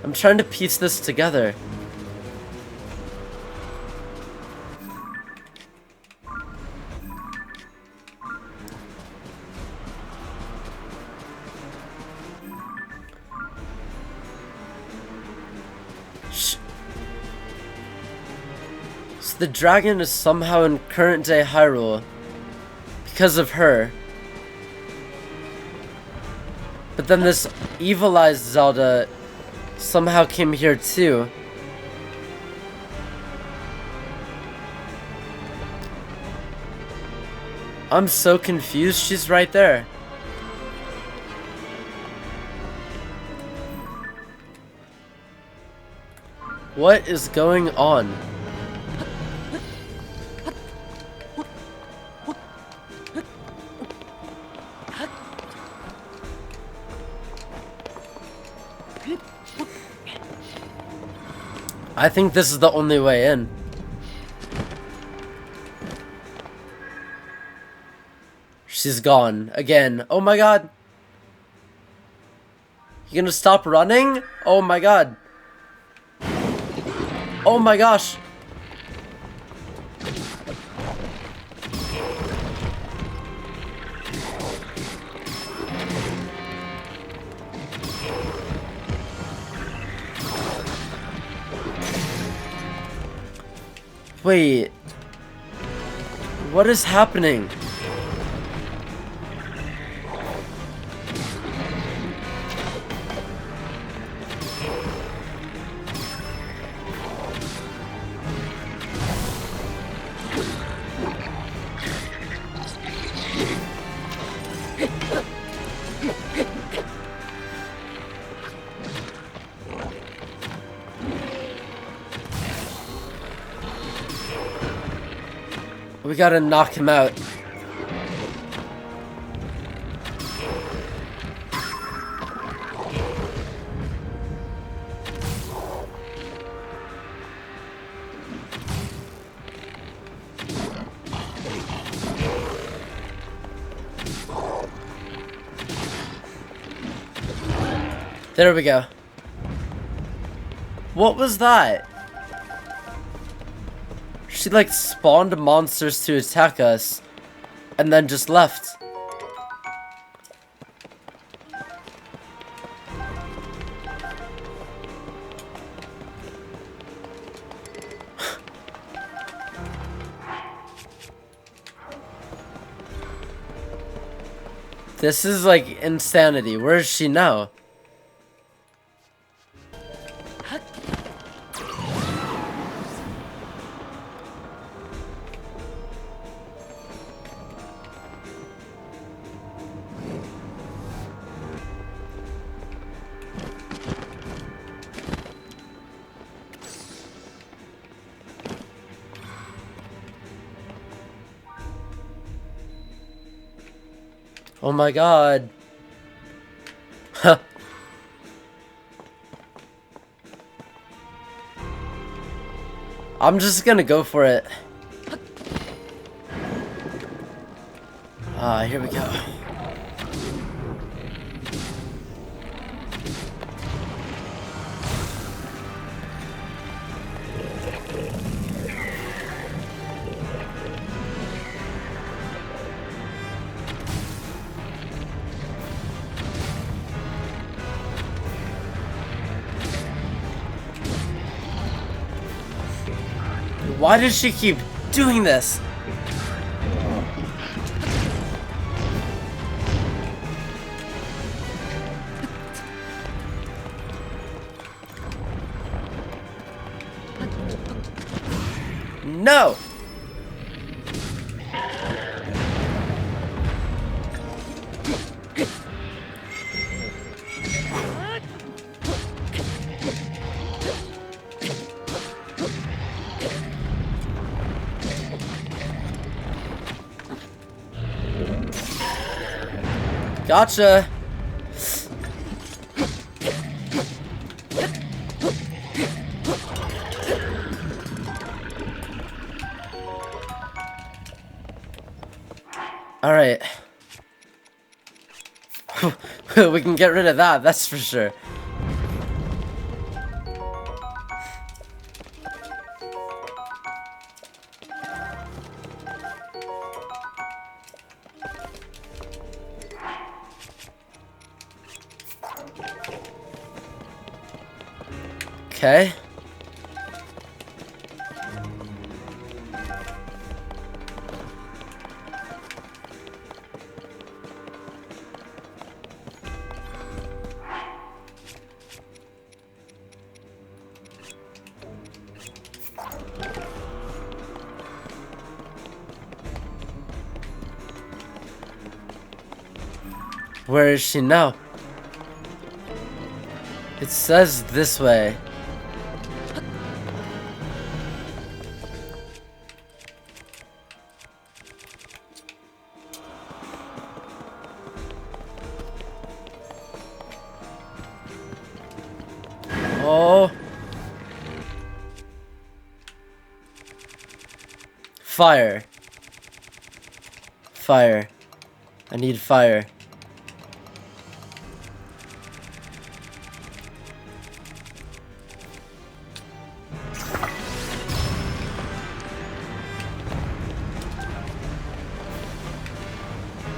I'm trying to piece this together. So the dragon is somehow in current day Hyrule because of her. But then this evilized Zelda somehow came here too. I'm so confused. She's right there. What is going on? I think this is the only way in. She's gone again. Oh my god. You gonna stop running? Oh my god. Oh my gosh. Wait. What is happening? We gotta knock him out. There we go. What was that? She like spawned monsters to attack us and then just left. This is like insanity. Where is she now? Oh my god. Huh. I'm just gonna go for it. Here we go. Why does she keep doing this? No! Gotcha. All right. We can get rid of that, that's for sure. Okay. Where is she now? It says this way. Oh. Fire. Fire. I need fire.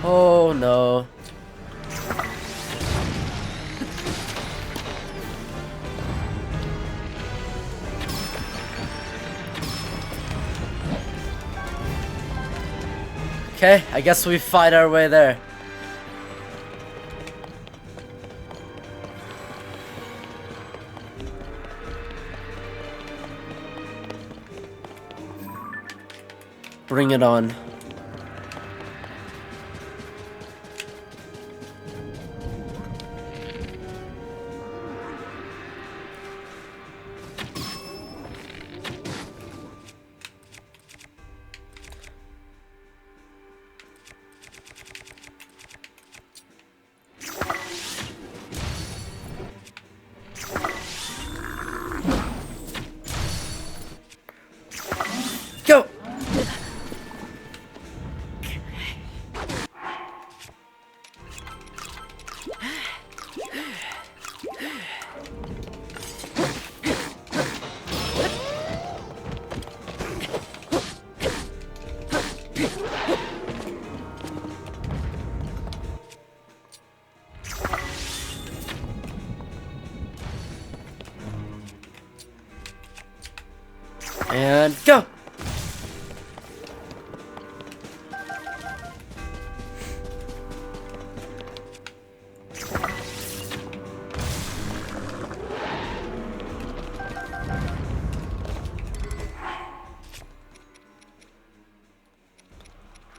Oh no. Okay, I guess we fight our way there. Bring it on. Go! And go!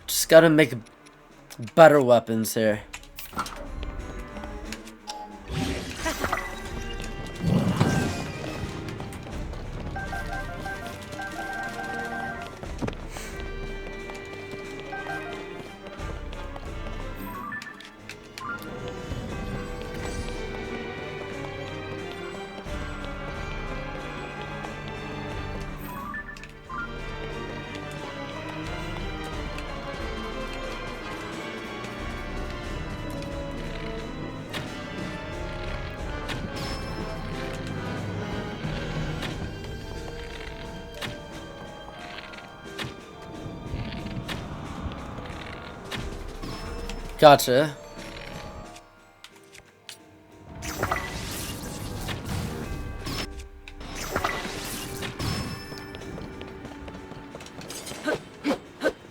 Just gotta make better weapons here. Gotcha.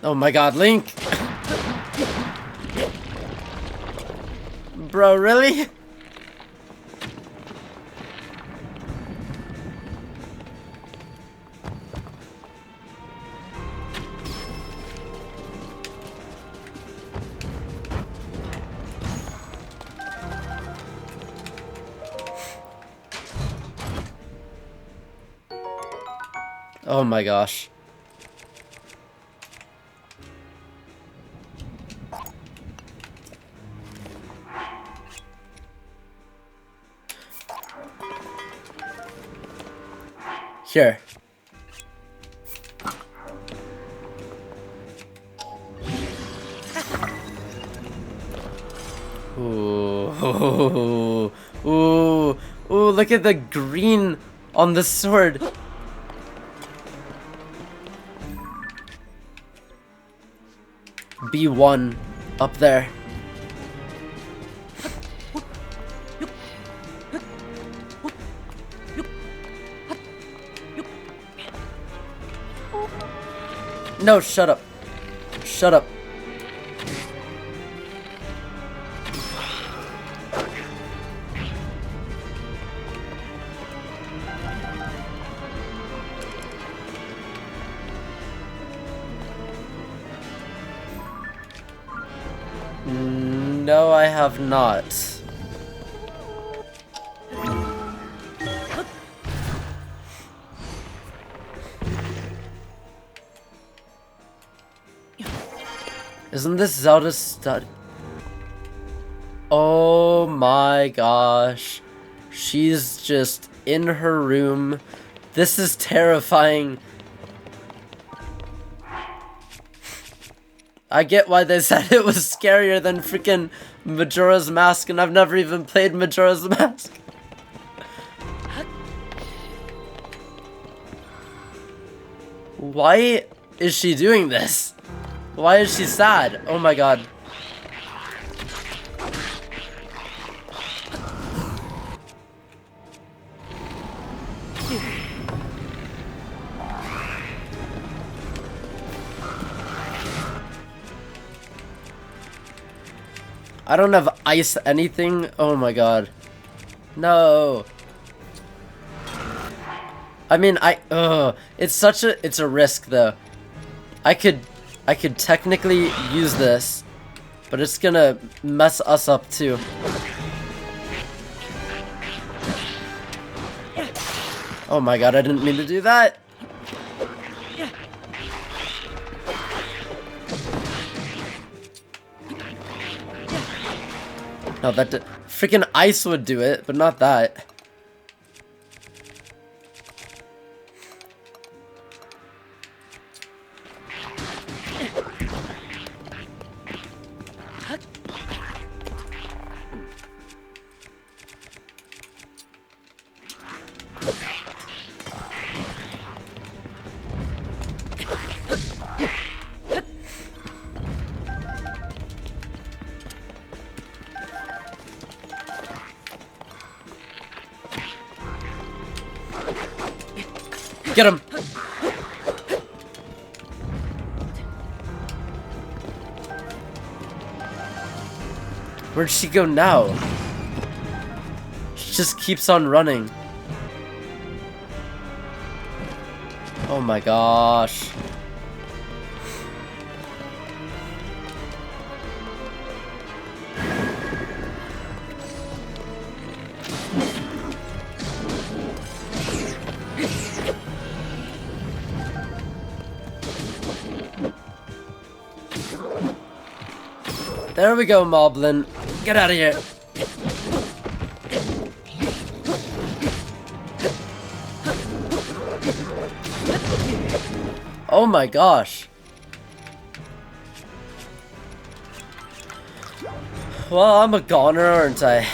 Oh my god, Link! Bro, really? Oh my gosh. Here. Ooh. Ooh. Ooh, look at the green on the sword. B1 up there. No, shut up. Shut up. No, I have not. Isn't this Zelda's stud? Oh my gosh. She's just in her room. This is terrifying. I get why they said it was scarier than freaking Majora's Mask, and I've never even played Majora's Mask. Why is she doing this? Why is she sad? Oh my god. I don't have ice anything. Oh my god. No. I mean, it's a risk though. I could technically use this, but it's gonna mess us up too. Oh my god, I didn't mean to do that. No, freaking ice would do it, but not that. Get him! Where'd she go now? She just keeps on running. Oh my gosh. There we go, Moblin. Get out of here. Oh my gosh. Well, I'm a goner, aren't I?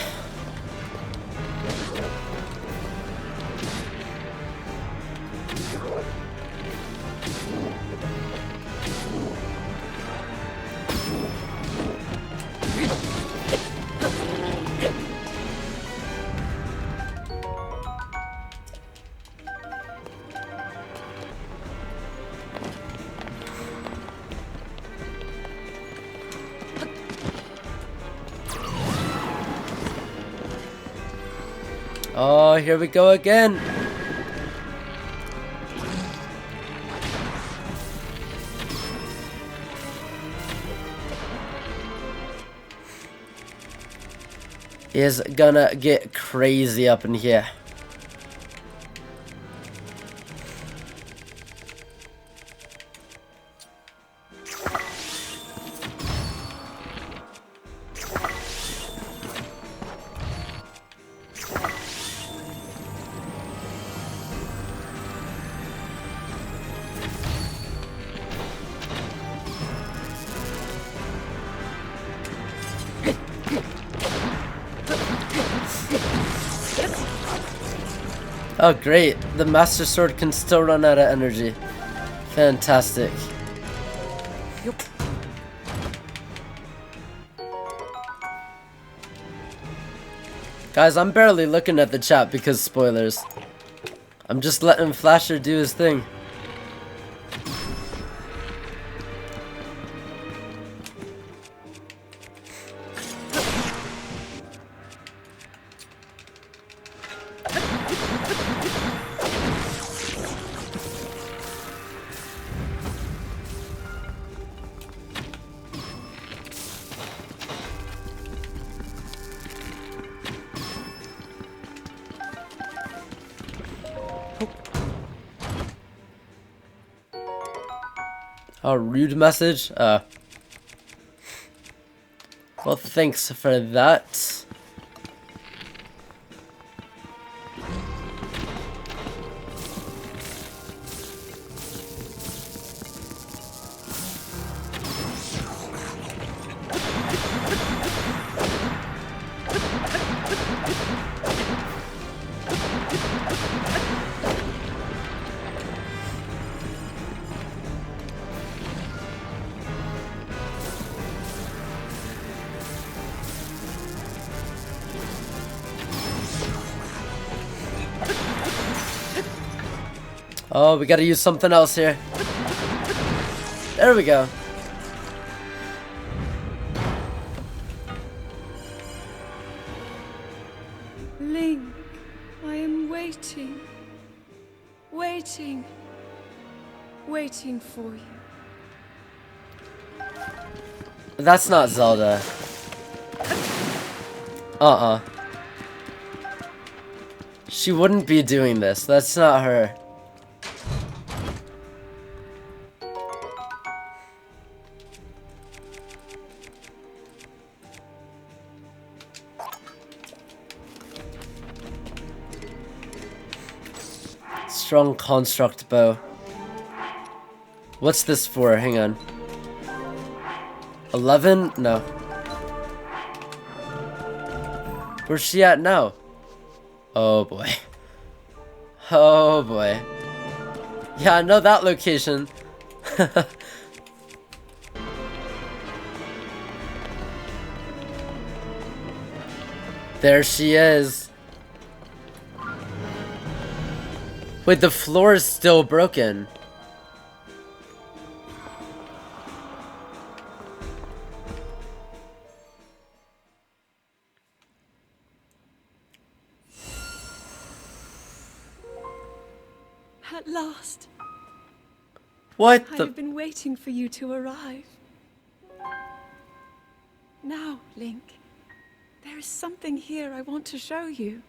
Oh, here we go again. Is gonna get crazy up in here. Oh great, the Master Sword can still run out of energy. Fantastic. Guys, I'm barely looking at the chat because spoilers. I'm just letting Flasher do his thing. A rude message? Well, thanks for that. Oh, we gotta use something else here. There we go. Link, I am waiting. Waiting. Waiting for you. That's not Zelda. Uh-uh. She wouldn't be doing this. That's not her. Strong construct bow. What's this for? Hang on. 11? No. Where's she at now? Oh boy. Oh boy. Yeah, I know that location. There she is. Wait, the floor is still broken. At last. What I the? have been waiting for you to arrive. Now, Link, there is something here I want to show you.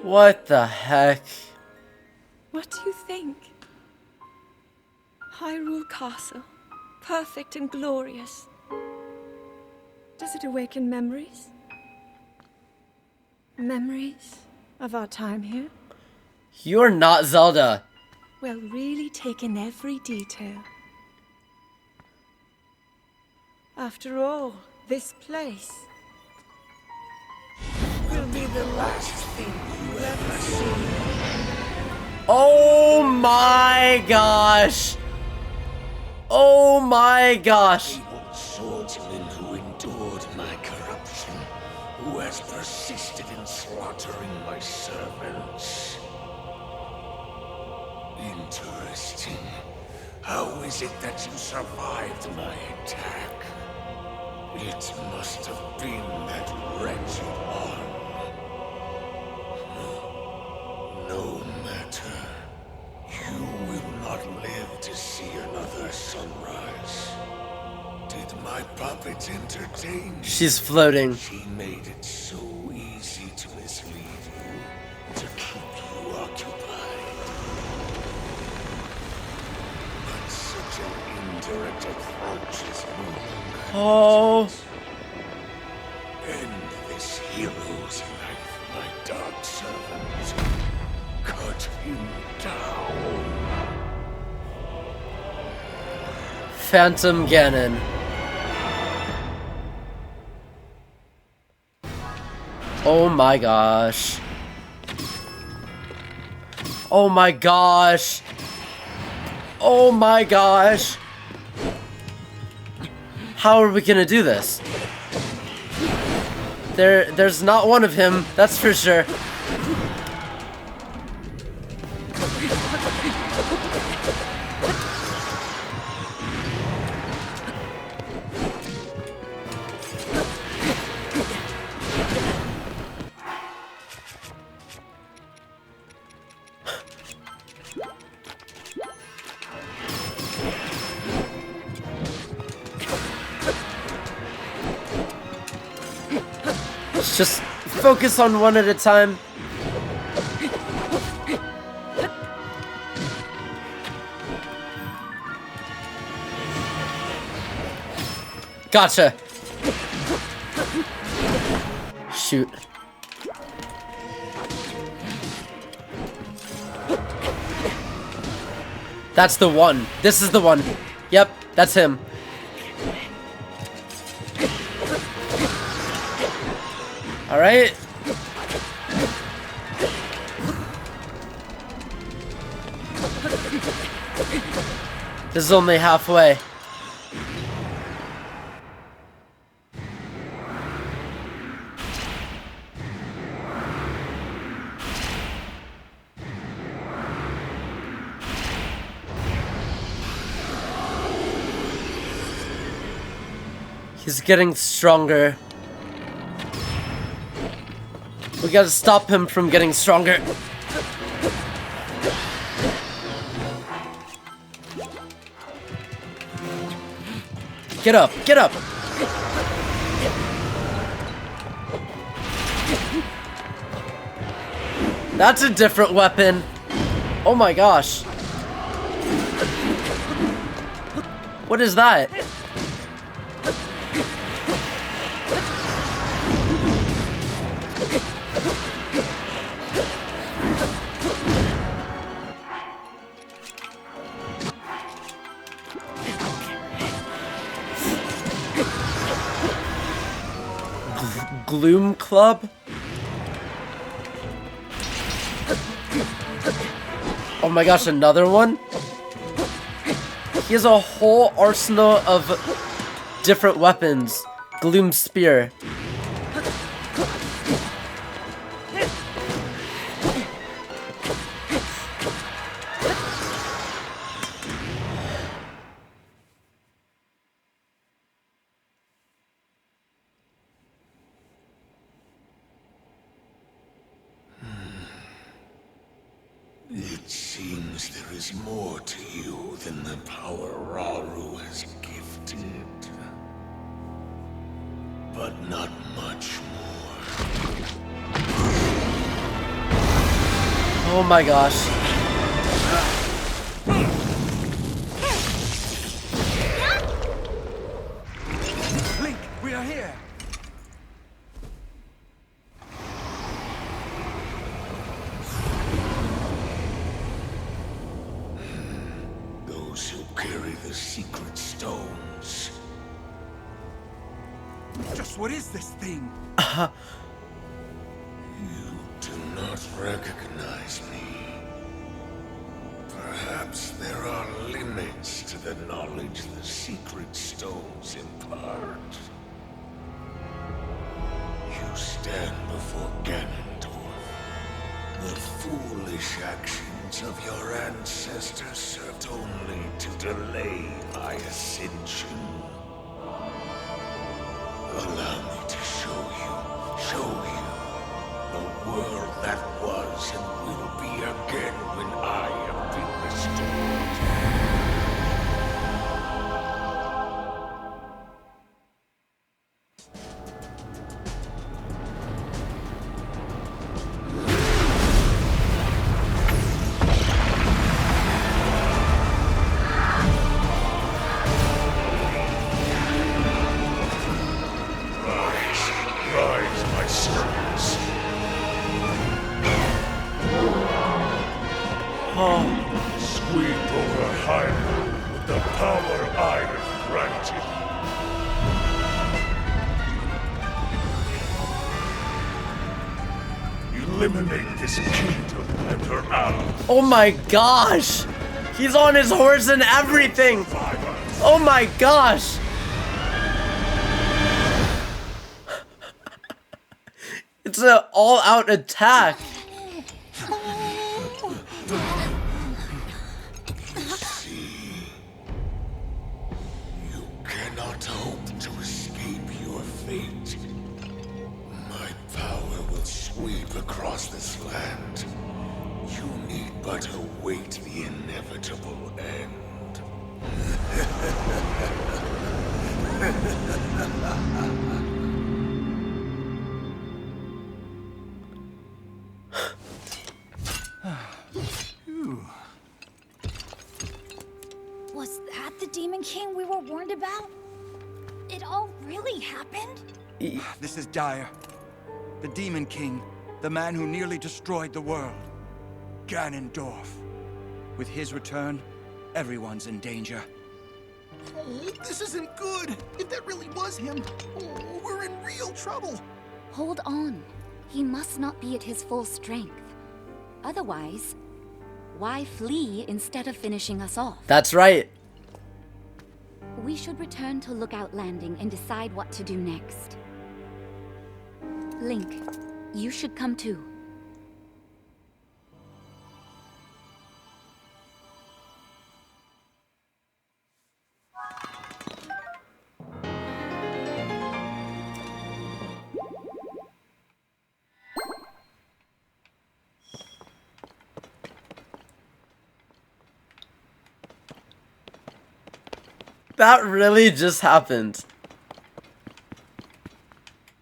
What the heck? What do you think? Hyrule Castle, perfect and glorious. Does it awaken memories? Memories of our time here? You're not Zelda. Well, really take in every detail. After all, this place will be the last thing you ever see. Oh my gosh. Oh my gosh. Evil swordsman who endured my corruption, who has persisted in slaughtering my servants. Interesting. How is it that you survived my attack? It must have been that wretched one. No matter. You will not live to see another sunrise. Did my puppet entertain you? She's floating. She made it so easy to mislead you, to keep you occupied. But such an indirect approach is no longer Oh. end this hero's life, my dark servant. Cut him down. Phantom Ganon. Oh my gosh. Oh my gosh. Oh my gosh. How are we gonna do this? There's not one of him, that's for sure. Let's just focus on one at a time. Gotcha. Shoot. That's the one. This is the one. Yep, that's him. All right. This is only halfway. He's getting stronger. We gotta stop him from getting stronger. Get up, get up! That's a different weapon. Oh my gosh. What is that? Gloom Club? Oh my gosh, another one? He has a whole arsenal of different weapons. Gloom Spear. It seems there is more to you than the power Rauru has gifted. But not much more. Oh my gosh. Link, we are here. Those who carry the secret stones. Just what is this thing? You do not recognize me. Perhaps there are limits to the knowledge the secret stones impart. You stand before Ganondorf. The foolish actions of your ancestors served only to delay my ascension. Allow me to show you the world that was and will be again when I have been restored. Rise, my servants. Sweep over Hyrule with the power I have granted. Eliminate this kingdom and her allies. Oh my gosh! He's on his horse and everything! Oh my gosh! It's an all-out attack! See, you cannot hope to escape your fate. My power will sweep across this land. You need but await the inevitable end. Was that the Demon King we were warned about? It all really happened? This is dire. The Demon King, the man who nearly destroyed the world. Ganondorf. With his return, everyone's in danger. Oh, this isn't good. If that really was him, oh, we're in real trouble. Hold on. He must not be at his full strength. Otherwise, why flee instead of finishing us off? That's right. We should return to Lookout Landing and decide what to do next. Link, you should come too. That really just happened.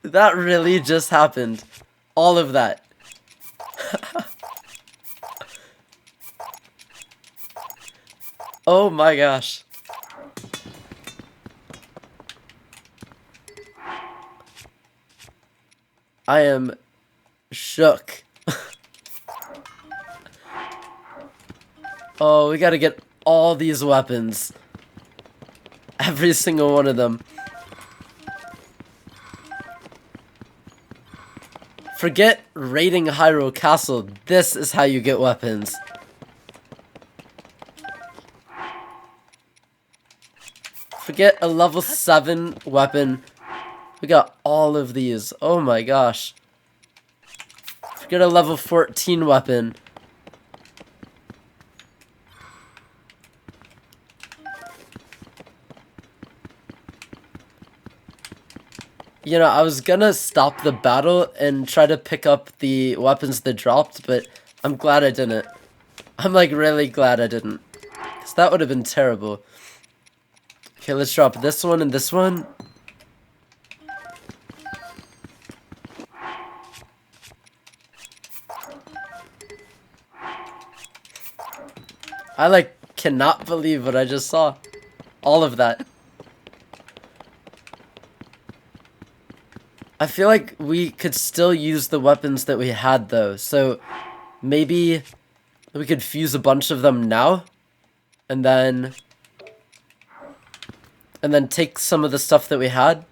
That really just happened. All of that. Oh my gosh. I am shook. Oh, we gotta get all these weapons. Every single one of them. Forget raiding Hyrule Castle. This is how you get weapons. Forget a level 7 weapon. We got all of these. Oh my gosh. Forget a level 14 weapon. You know, I was gonna stop the battle and try to pick up the weapons that dropped, but I'm glad I didn't. I'm like really glad I didn't. Because that would have been terrible. Okay, let's drop this one and this one. I like cannot believe what I just saw. All of that. I feel like we could still use the weapons that we had though, so maybe we could fuse a bunch of them now and then take some of the stuff that we had.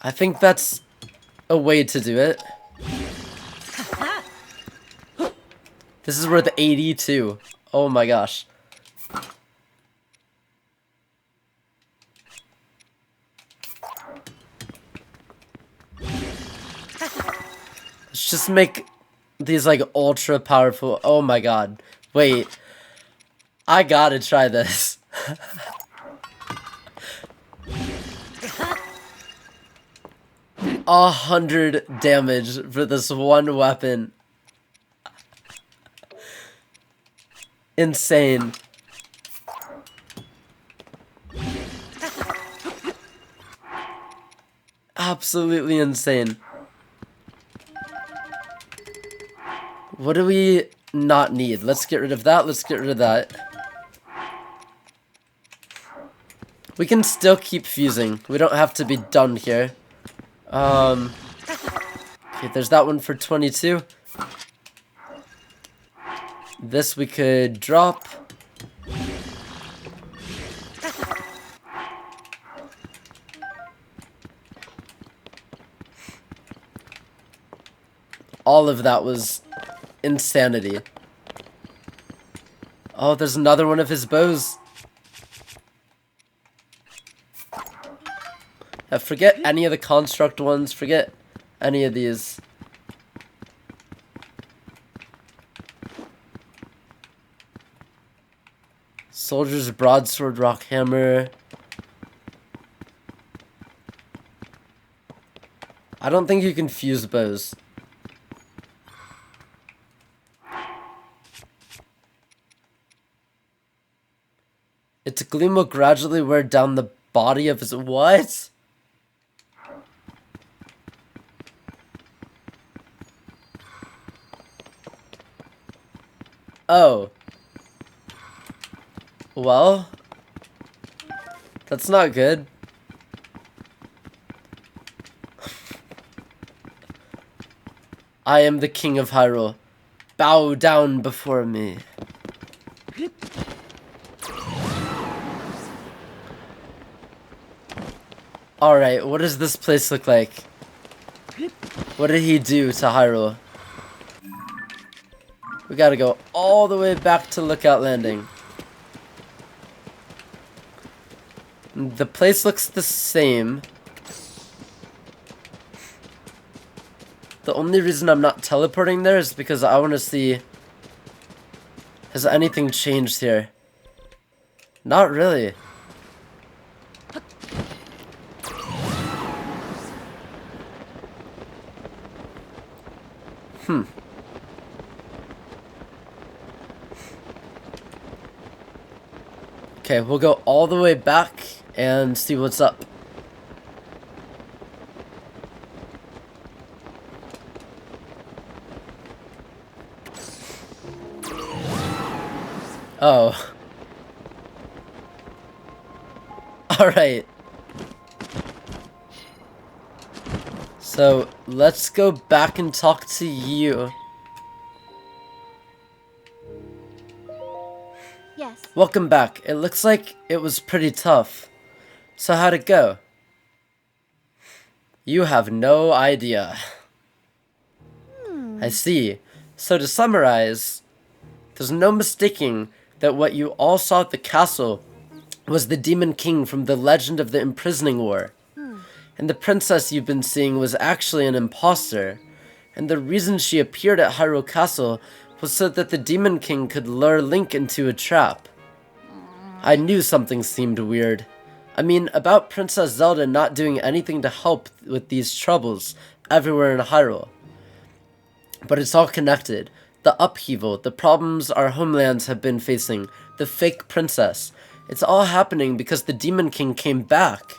I think that's a way to do it. This is worth 82. Oh my gosh. Let's just make these like ultra powerful. Oh my god. Wait. I gotta try this. 100 damage for this one weapon. Insane. Absolutely insane. What do we not need? Let's get rid of that. Let's get rid of that. We can still keep fusing. We don't have to be done here. Okay, there's that one for 22. This we could drop. All of that was insanity. Oh, there's another one of his bows. Yeah, forget any of the construct ones. Forget any of these. Soldier's broadsword, rock hammer. I don't think you can fuse bows. Its gleam will gradually wear down the body of his... What? Oh. Well, that's not good. I am the king of Hyrule. Bow down before me. Alright, what does this place look like? What did he do to Hyrule? We gotta go all the way back to Lookout Landing. The place looks the same. The only reason I'm not teleporting there is because I want to see... Has anything changed here? Not really. Okay, we'll go all the way back and see what's up. Oh. Alright. So, let's go back and talk to you. Yes. Welcome back. It looks like it was pretty tough. So how'd it go? You have no idea. I see. So to summarize, there's no mistaking that what you all saw at the castle was the Demon King from the Legend of the Imprisoning War. And the princess you've been seeing was actually an imposter. And the reason she appeared at Hyrule Castle was so that the Demon King could lure Link into a trap. I knew something seemed weird. I mean, about Princess Zelda not doing anything to help with these troubles everywhere in Hyrule. But it's all connected. The upheaval, the problems our homelands have been facing, the fake princess. It's all happening because the Demon King came back.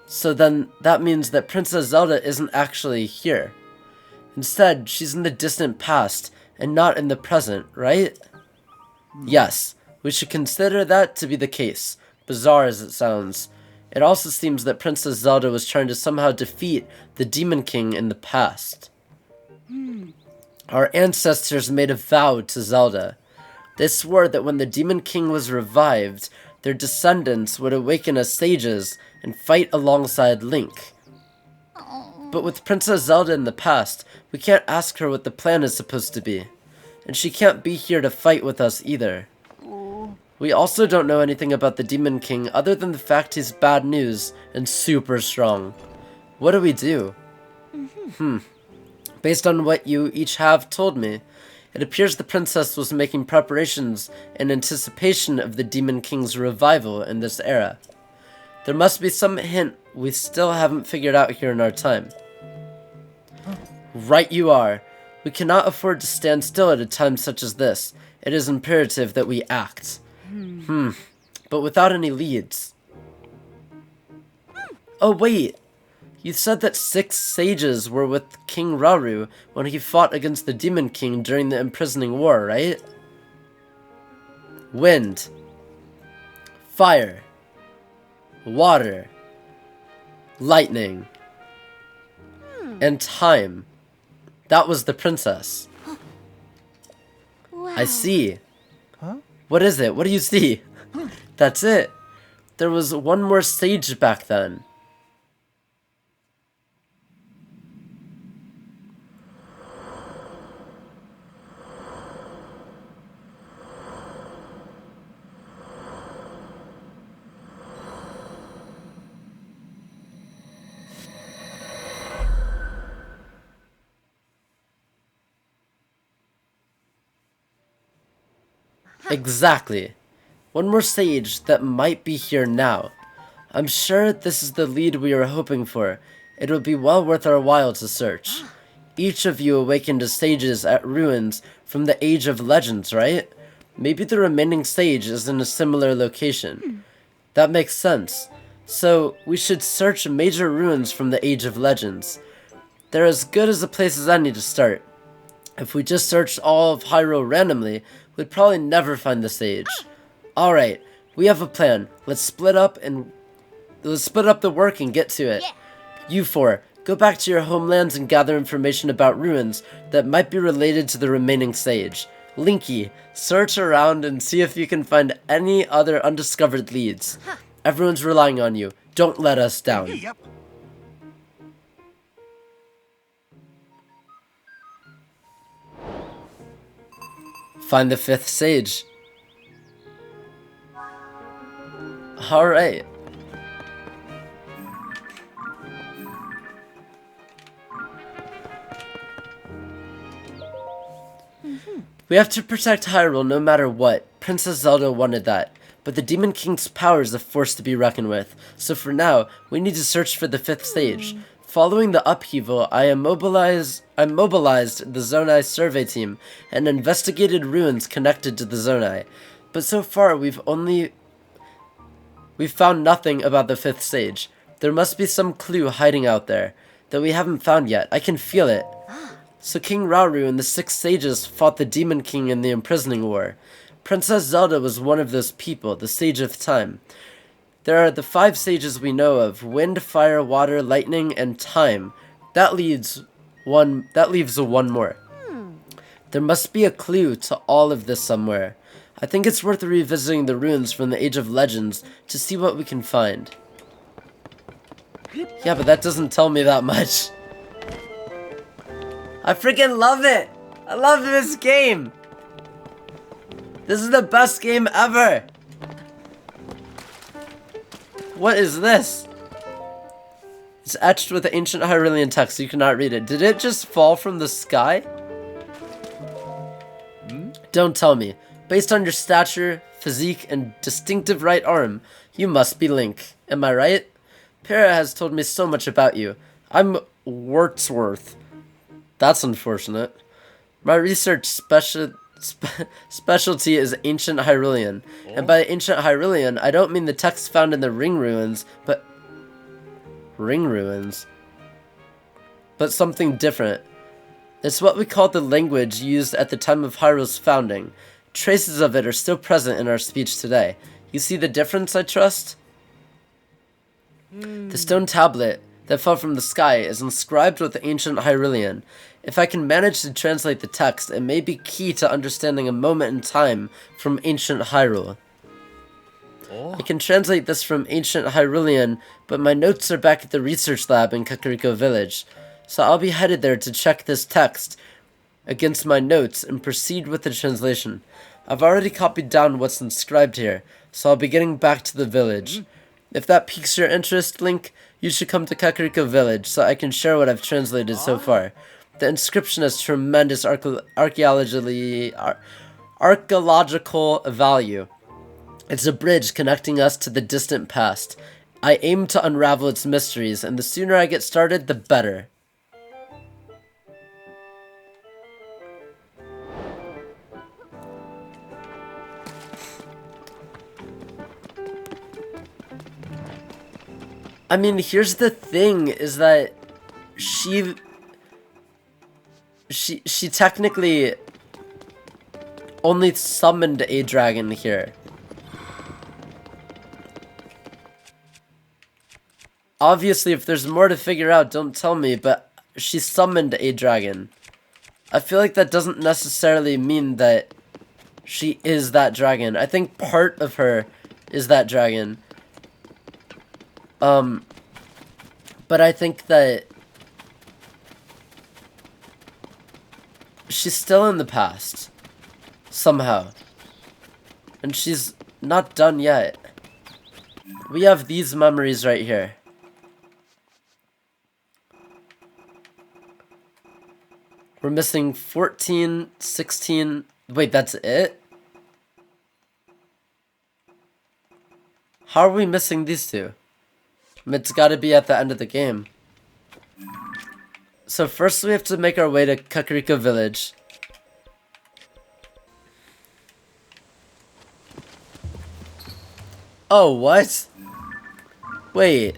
So then, that means that Princess Zelda isn't actually here. Instead, she's in the distant past, and not in the present, right? Yes, we should consider that to be the case, bizarre as it sounds. It also seems that Princess Zelda was trying to somehow defeat the Demon King in the past. Our ancestors made a vow to Zelda. They swore that when the Demon King was revived, their descendants would awaken as sages and fight alongside Link. But with Princess Zelda in the past, we can't ask her what the plan is supposed to be. And she can't be here to fight with us either. We also don't know anything about the Demon King other than the fact he's bad news and super strong. What do we do? Based on what you each have told me, it appears the princess was making preparations in anticipation of the Demon King's revival in this era. There must be some hint we still haven't figured out here in our time. Right you are. We cannot afford to stand still at a time such as this. It is imperative that we act. But without any leads. Oh wait! You said that 6 sages were with King Rauru when he fought against the Demon King during the Imprisoning War, right? Wind. Fire. Water. Lightning. And time. That was the princess. Wow. I see. What is it? What do you see? That's it. There was one more sage back then. Exactly. One more sage that might be here now. I'm sure this is the lead we were hoping for. It would be well worth our while to search. Each of you awakened as sages at ruins from the Age of Legends, right? Maybe the remaining sage is in a similar location. That makes sense. So, we should search major ruins from the Age of Legends. They're as good as a place as any to start. If we just searched all of Hyrule randomly, we'd probably never find the sage. Alright, we have a plan. Let's split up the work and get to it. You 4, go back to your homelands and gather information about ruins that might be related to the remaining sage. Linky, search around and see if you can find any other undiscovered leads. Everyone's relying on you. Don't let us down. Yep. Find the 5th sage. Alright. We have to protect Hyrule no matter what. Princess Zelda wanted that. But the Demon King's power is a force to be reckoned with. So for now, we need to search for the 5th sage. Following the upheaval, I mobilized the Zonai survey team and investigated ruins connected to the Zonai. But so far, we've found nothing about the 5th stage. There must be some clue hiding out there that we haven't found yet. I can feel it. So King Rauru and the 6 sages fought the Demon King in the Imprisoning War. Princess Zelda was one of those people, the Sage of Time. There are the 5 sages we know of: wind, fire, water, lightning, and time. That leaves one more. There must be a clue to all of this somewhere. I think it's worth revisiting the ruins from the Age of Legends to see what we can find. Yeah, but that doesn't tell me that much. I freaking love it! I love this game! This is the best game ever! What is this? It's etched with ancient Hyrulean text, so you cannot read it. Did it just fall from the sky? Don't tell me. Based on your stature, physique, and distinctive right arm, you must be Link. Am I right? Para has told me so much about you. I'm Wordsworth. That's unfortunate. My research specialty is ancient Hyrulean. And by ancient Hyrulean, I don't mean the text found in the Ring Ruins, but... Ring Ruins? But something different. It's what we call the language used at the time of Hyrule's founding. Traces of it are still present in our speech today. You see the difference, I trust? The stone tablet that fell from the sky is inscribed with ancient Hyrulean. If I can manage to translate the text, it may be key to understanding a moment in time from ancient Hyrule. I can translate this from ancient Hyrulean, but my notes are back at the research lab in Kakariko Village, so I'll be headed there to check this text against my notes and proceed with the translation. I've already copied down what's inscribed here, so I'll be getting back to the village. If that piques your interest, Link, you should come to Kakariko Village so I can share what I've translated so far. The inscription has tremendous archaeological value. It's a bridge connecting us to the distant past. I aim to unravel its mysteries, and the sooner I get started, the better. I mean, here's the thing, is that she technically only summoned a dragon here. Obviously, if there's more to figure out, don't tell me, but she summoned a dragon. I feel like that doesn't necessarily mean that she is that dragon. I think part of her is that dragon. But I think that she's still in the past, somehow. And she's not done yet. We have these memories right here. We're missing 14, 16... Wait, that's it? How are we missing these two? It's gotta be at the end of the game. So first we have to make our way to Kakariko Village. Oh, what? Wait.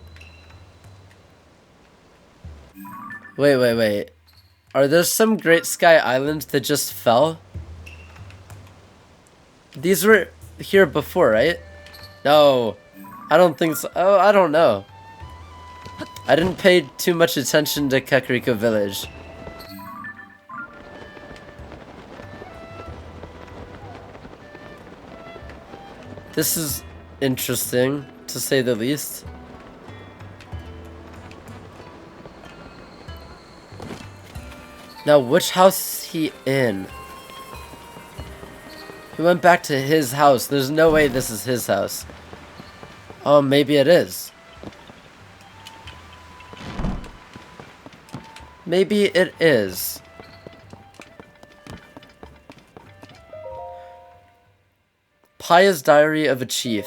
Wait. Are there some Great Sky Islands that just fell? These were here before, right? No. I don't think so. Oh, I don't know. I didn't pay too much attention to Kakariko Village. This is interesting, to say the least. Now, which house is he in? He went back to his house. There's no way this is his house. Oh, maybe it is. Maybe it is. Paya's Diary of a Chief.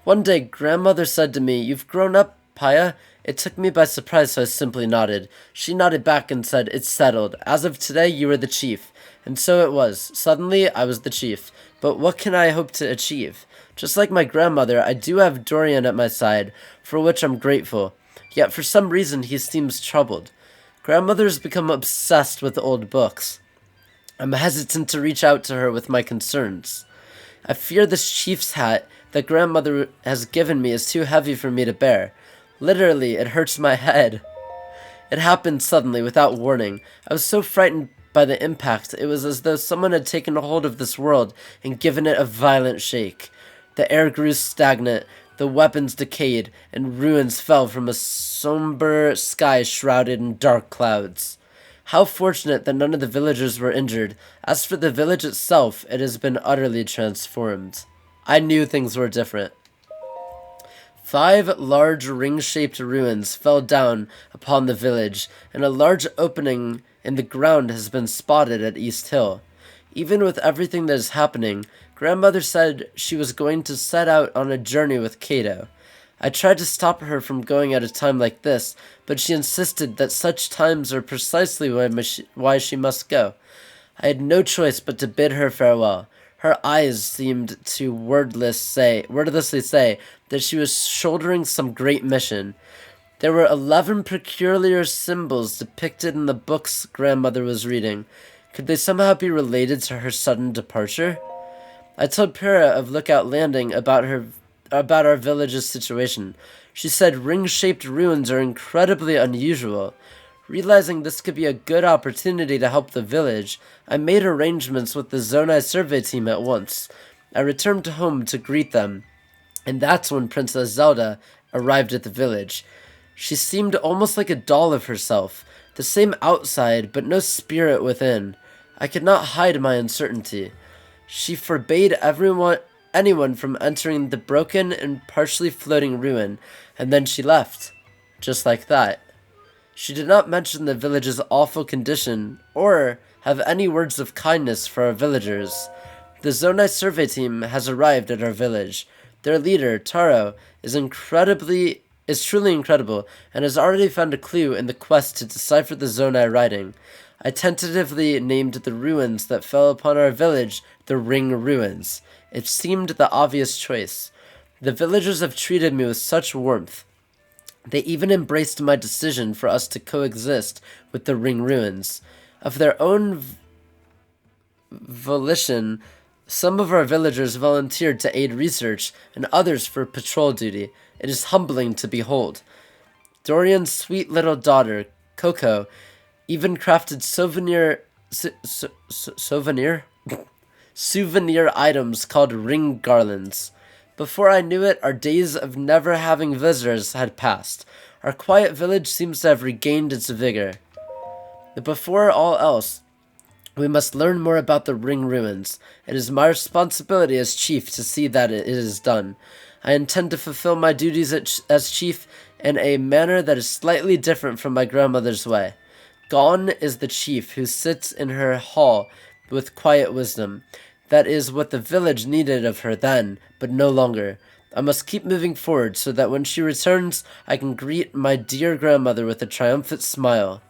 One day, grandmother said to me, "You've grown up, Paya? It took me by surprise, so I simply nodded. She nodded back and said, "It's settled. As of today, you are the chief." And so it was. Suddenly, I was the chief. But what can I hope to achieve? Just like my grandmother, I do have Dorian at my side, for which I'm grateful. Yet for some reason, he seems troubled. Grandmother's become obsessed with old books. I'm hesitant to reach out to her with my concerns. I fear this chief's hat that grandmother has given me is too heavy for me to bear. Literally, it hurts my head. It happened suddenly, without warning. I was so frightened by the impact, it was as though someone had taken a hold of this world and given it a violent shake. The air grew stagnant, the weapons decayed, and ruins fell from a somber sky shrouded in dark clouds. How fortunate that none of the villagers were injured. As for the village itself, it has been utterly transformed. I knew things were different. 5 large ring-shaped ruins fell down upon the village, and a large opening in the ground has been spotted at East Hill. Even with everything that is happening, grandmother said she was going to set out on a journey with Kato. I tried to stop her from going at a time like this, but she insisted that such times are precisely why she must go. I had no choice but to bid her farewell. Her eyes seemed to wordlessly say that she was shouldering some great mission. There were 11 peculiar symbols depicted in the books grandmother was reading. Could they somehow be related to her sudden departure? I told Pyrrha of Lookout Landing about our village's situation. She said ring-shaped ruins are incredibly unusual. Realizing this could be a good opportunity to help the village, I made arrangements with the Zonai survey team at once. I returned home to greet them, and that's when Princess Zelda arrived at the village. She seemed almost like a doll of herself, the same outside, but no spirit within. I could not hide my uncertainty. She forbade anyone from entering the broken and partially floating ruin, and then she left. Just like that. She did not mention the village's awful condition, or have any words of kindness for our villagers. The Zonai survey team has arrived at our village. Their leader, Taro, is truly incredible, and has already found a clue in the quest to decipher the Zonai writing. I tentatively named the ruins that fell upon our village the Ring Ruins. It seemed the obvious choice. The villagers have treated me with such warmth. They even embraced my decision for us to coexist with the Ring Ruins. Of their own volition, some of our villagers volunteered to aid research, and others for patrol duty. It is humbling to behold. Dorian's sweet little daughter, Coco, even crafted souvenir items called ring garlands. Before I knew it, our days of never having visitors had passed. Our quiet village seems to have regained its vigor. But before all else, we must learn more about the Ring Ruins. It is my responsibility as chief to see that it is done. I intend to fulfill my duties as chief in a manner that is slightly different from my grandmother's way. Gone is the chief who sits in her hall with quiet wisdom. That is what the village needed of her then, but no longer. I must keep moving forward so that when she returns, I can greet my dear grandmother with a triumphant smile.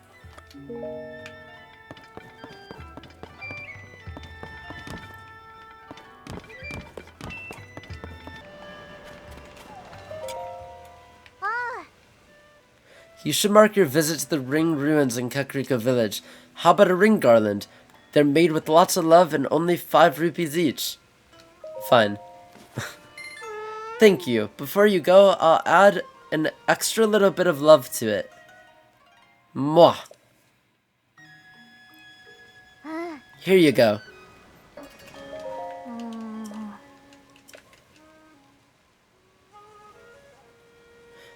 You should mark your visit to the Ring Ruins in Kakariko Village. How about a ring garland? They're made with lots of love and only 5 rupees each. Fine. Thank you. Before you go, I'll add an extra little bit of love to it. Mwah. Here you go.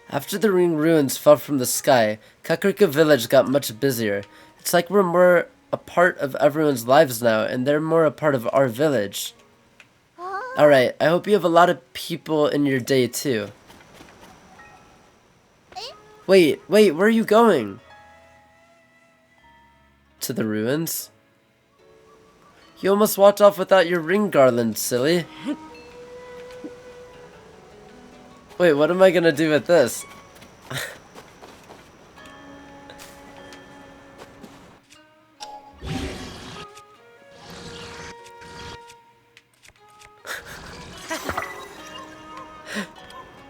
After the Ring Ruins fell from the sky, Kakariko Village got much busier. It's like we're more a part of everyone's lives now, and they're more a part of our village. Alright, I hope you have a lot of people in your day too. Wait, where are you going? To the ruins? You almost walked off without your ring garland, silly. Wait, what am I gonna do with this?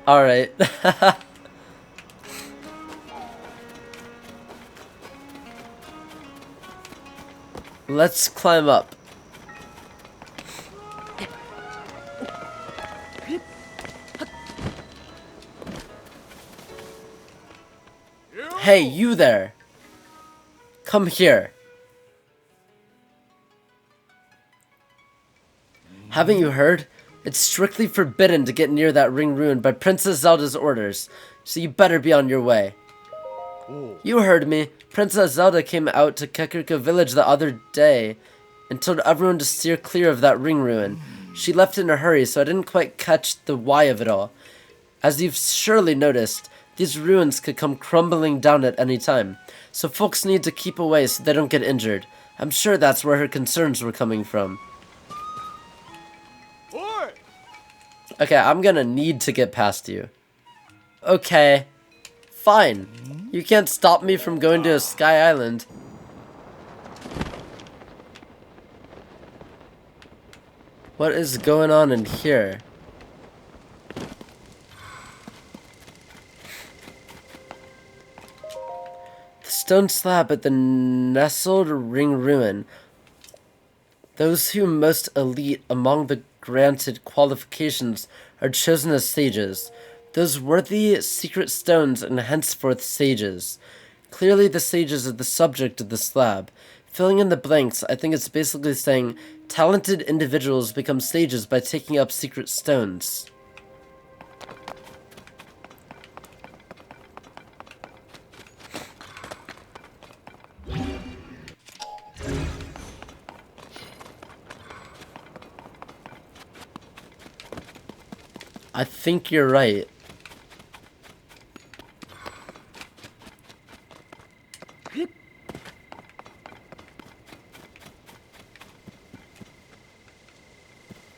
Alright. Let's climb up. Hey, you there! Come here. Haven't you heard? It's strictly forbidden to get near that ring ruin by Princess Zelda's orders, so you better be on your way. You heard me. Princess Zelda came out to Kakariko village the other day and told everyone to steer clear of that ring ruin. She left in a hurry, so I didn't quite catch the why of it all. As you've surely noticed, these ruins could come crumbling down at any time, so folks need to keep away so they don't get injured. I'm sure that's where her concerns were coming from. Okay, I'm gonna need to get past you. Okay. Fine. You can't stop me from going to a Sky Island. What is going on in here? The stone slab at the nestled ring ruin. Those who most elite among the granted qualifications are chosen as sages. Those worthy secret stones and henceforth sages. Clearly the sages are the subject of the slab. Filling in the blanks, I think it's basically saying talented individuals become sages by taking up secret stones. I think you're right.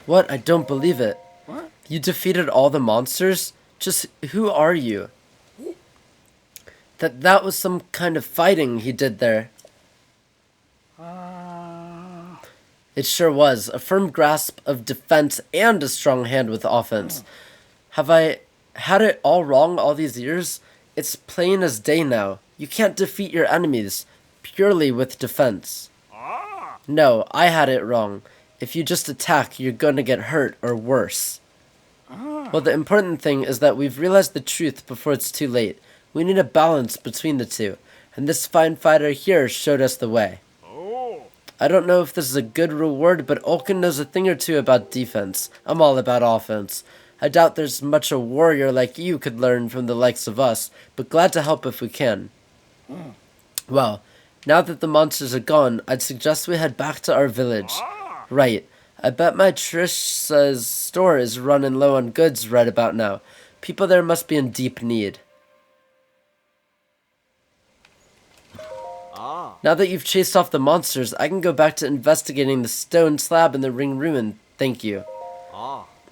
What? I don't believe it. What? You defeated all the monsters? Just who are you? That was some kind of fighting he did there. It sure was. A firm grasp of defense and a strong hand with offense. Have I had it all wrong all these years? It's plain as day now. You can't defeat your enemies purely with defense. No, I had it wrong. If you just attack, you're gonna get hurt or worse. Well, the important thing is that we've realized the truth before it's too late. We need a balance between the two, and this fine fighter here showed us the way. I don't know if this is a good reward, but Olkin knows a thing or two about defense. I'm all about offense. I doubt there's much a warrior like you could learn from the likes of us, but glad to help if we can. Well, now that the monsters are gone, I'd suggest we head back to our village. Right. I bet my Trish's store is running low on goods right about now. People there must be in deep need. Now that you've chased off the monsters, I can go back to investigating the stone slab in the ring ruin. Thank you.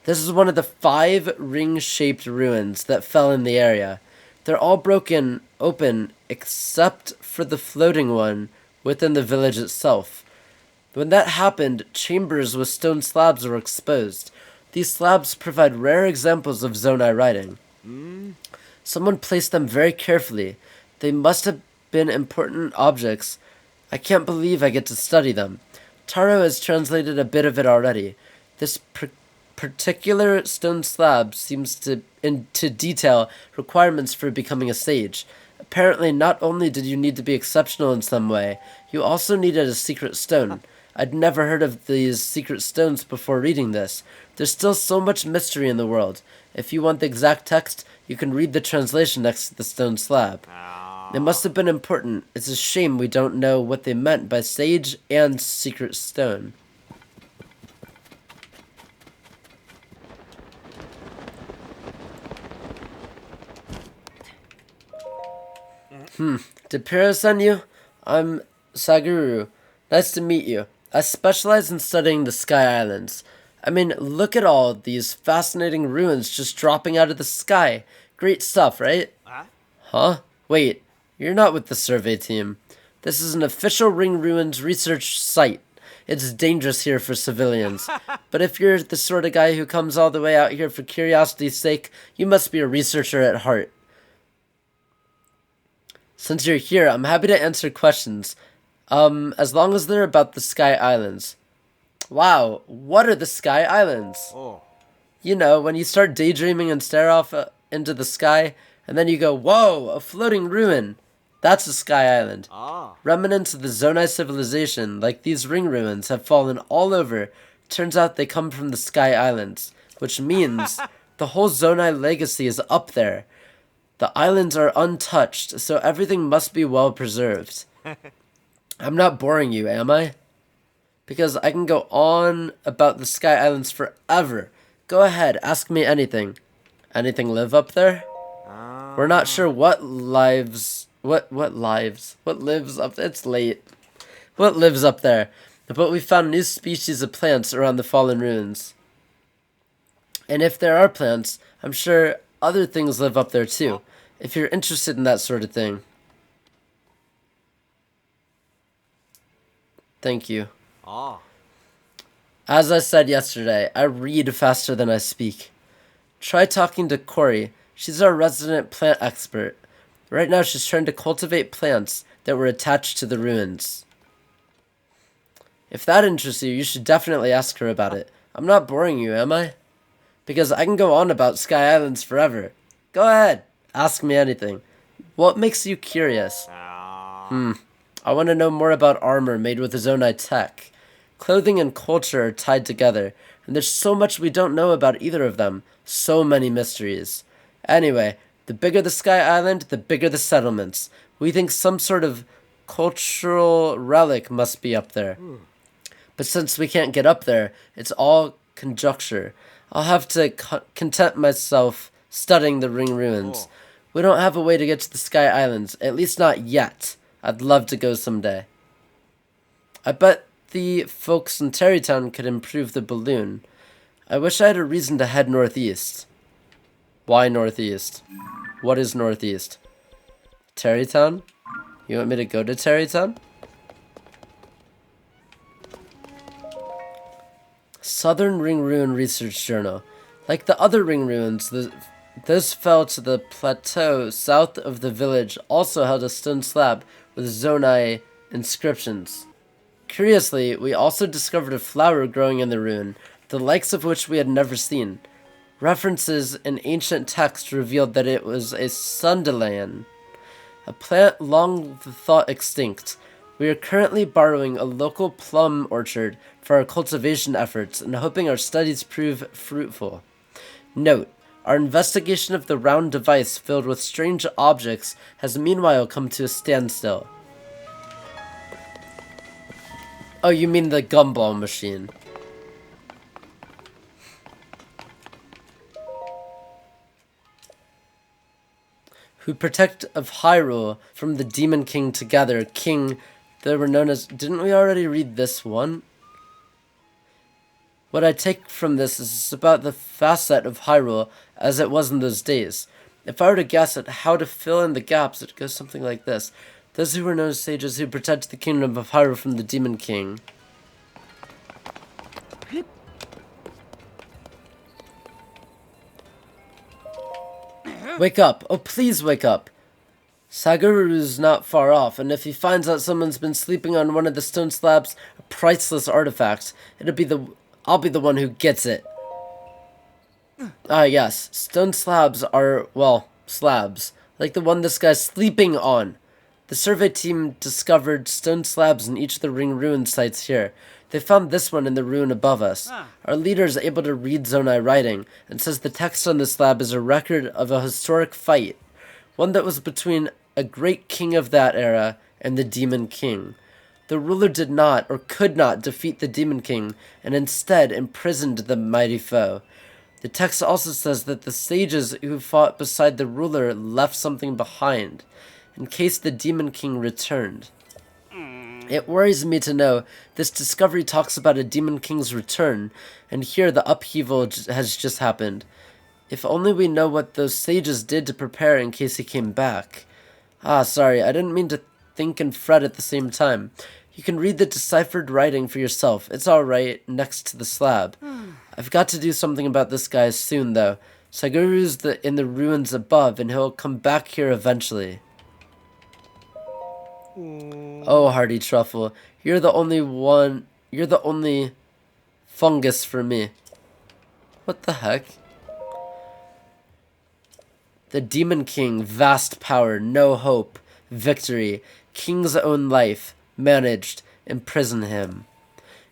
This is one of the 5 ring-shaped ruins that fell in the area. They're all broken open except for the floating one within the village itself. When that happened, chambers with stone slabs were exposed. These slabs provide rare examples of Zonai writing. Someone placed them very carefully. They must have been important objects. I can't believe I get to study them. Taro has translated a bit of it already. This particular stone slab seems to detail requirements for becoming a sage. Apparently, not only did you need to be exceptional in some way, you also needed a secret stone. I'd never heard of these secret stones before reading this. There's still so much mystery in the world. If you want the exact text, you can read the translation next to the stone slab. It must have been important. It's a shame we don't know what they meant by sage and secret stone. Did Pyrrha send you? I'm Saguru. Nice to meet you. I specialize in studying the Sky Islands. I mean, look at all these fascinating ruins just dropping out of the sky. Great stuff, right? Huh? Wait, you're not with the survey team. This is an official Ring Ruins research site. It's dangerous here for civilians. But if you're the sort of guy who comes all the way out here for curiosity's sake, you must be a researcher at heart. Since you're here, I'm happy to answer questions. As long as they're about the Sky Islands. Wow, what are the Sky Islands? You know, when you start daydreaming and stare off into the sky, and then you go, whoa, a floating ruin. That's a Sky Island. Remnants of the Zonai civilization, like these ring ruins, have fallen all over. Turns out they come from the Sky Islands, which means the whole Zonai legacy is up there. The islands are untouched, so everything must be well preserved. I'm not boring you, am I? Because I can go on about the Sky Islands forever. Go ahead, ask me anything. Anything live up there? We're not sure what lives up it's late. What lives up there? But we found new species of plants around the fallen ruins. And if there are plants, I'm sure other things live up there too, if you're interested in that sort of thing. Thank you. As I said yesterday, I read faster than I speak. Try talking to Corey. She's our resident plant expert. Right now she's trying to cultivate plants that were attached to the ruins. If that interests you, you should definitely ask her about it. I'm not boring you, am I? Because I can go on about Sky Islands forever. Go ahead, ask me anything. What makes you curious? I want to know more about armor made with Zonai tech. Clothing and culture are tied together, and there's so much we don't know about either of them. So many mysteries. Anyway, the bigger the Sky Island, the bigger the settlements. We think some sort of cultural relic must be up there. But since we can't get up there, it's all conjecture. I'll have to content myself studying the ring ruins. We don't have a way to get to the Sky Islands, at least not yet. I'd love to go someday. I bet the folks in Terrytown could improve the balloon. I wish I had a reason to head northeast. Why northeast? What is northeast? Terrytown? You want me to go to Terrytown? Southern Ring Ruin Research Journal. Like the other ring ruins, this fell to the plateau south of the village, also held a stone slab with Zonai inscriptions. Curiously, we also discovered a flower growing in the ruin, the likes of which we had never seen. References in ancient texts revealed that it was a sundelian, a plant long thought extinct. We are currently borrowing a local plum orchard for our cultivation efforts and hoping our studies prove fruitful. Note, our investigation of the round device filled with strange objects has meanwhile come to a standstill. Oh, you mean the gumball machine. Who protect of Hyrule from the Demon King together, King, they were known as... Didn't we already read this one? What I take from this is about the facet of Hyrule as it was in those days. If I were to guess at how to fill in the gaps, it goes something like this. Those who were known as sages who protected the kingdom of Hyrule from the Demon King. Wake up! Oh, please wake up! Sagaru's not far off, and if he finds out someone's been sleeping on one of the stone slabs, a priceless artifact, I'll be the one who gets it. Ah, yes. Stone slabs are, well, slabs. Like the one this guy's sleeping on. The survey team discovered stone slabs in each of the ring ruin sites here. They found this one in the ruin above us. Our leader is able to read Zonai writing, and says the text on this slab is a record of a historic fight. One that was between a great king of that era and the Demon King. The ruler did not, or could not, defeat the Demon King, and instead imprisoned the mighty foe. The text also says that the sages who fought beside the ruler left something behind, in case the Demon King returned. It worries me to know this discovery talks about a Demon King's return, and here the upheaval has just happened. If only we know what those sages did to prepare in case he came back. Ah, sorry, I didn't mean to think and fret at the same time. You can read the deciphered writing for yourself. It's alright next to the slab. I've got to do something about this guy soon, though. Saguru's in the ruins above, and he'll come back here eventually. Oh, Hardy Truffle, you're the only fungus for me. What the heck? The Demon King, vast power, no hope, victory, king's own life, managed, imprison him.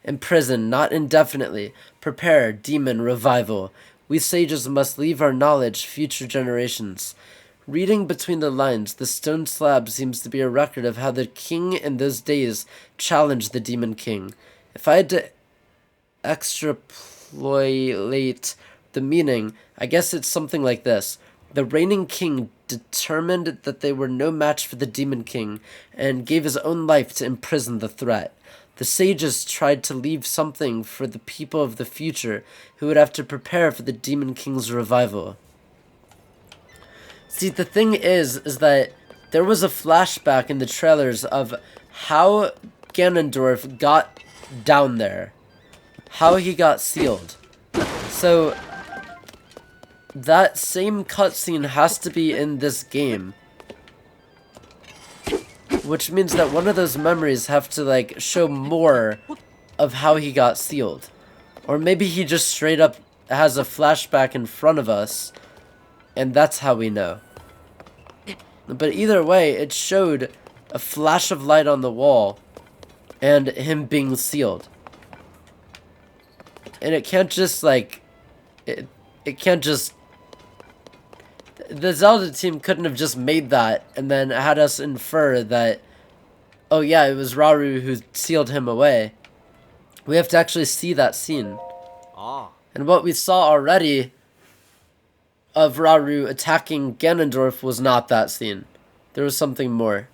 Imprison, not indefinitely. Prepare, demon revival. We sages must leave our knowledge future generations. Reading between the lines, the stone slab seems to be a record of how the king in those days challenged the Demon King. If I had to extrapolate the meaning, I guess it's something like this. The reigning king determined that they were no match for the Demon King and gave his own life to imprison the threat. The sages tried to leave something for the people of the future who would have to prepare for the Demon King's revival. See, the thing is that there was a flashback in the trailers of how Ganondorf got down there. How he got sealed. So, that same cutscene has to be in this game. Which means that one of those memories have to, like, show more of how he got sealed. Or maybe he just straight up has a flashback in front of us, and that's how we know. But either way, it showed a flash of light on the wall, and him being sealed. And it can't just, like, it can't just... The Zelda team couldn't have just made that and then had us infer that, oh yeah, it was Rauru who sealed him away. We have to actually see that scene. And what we saw already of Rauru attacking Ganondorf was not that scene. There was something more.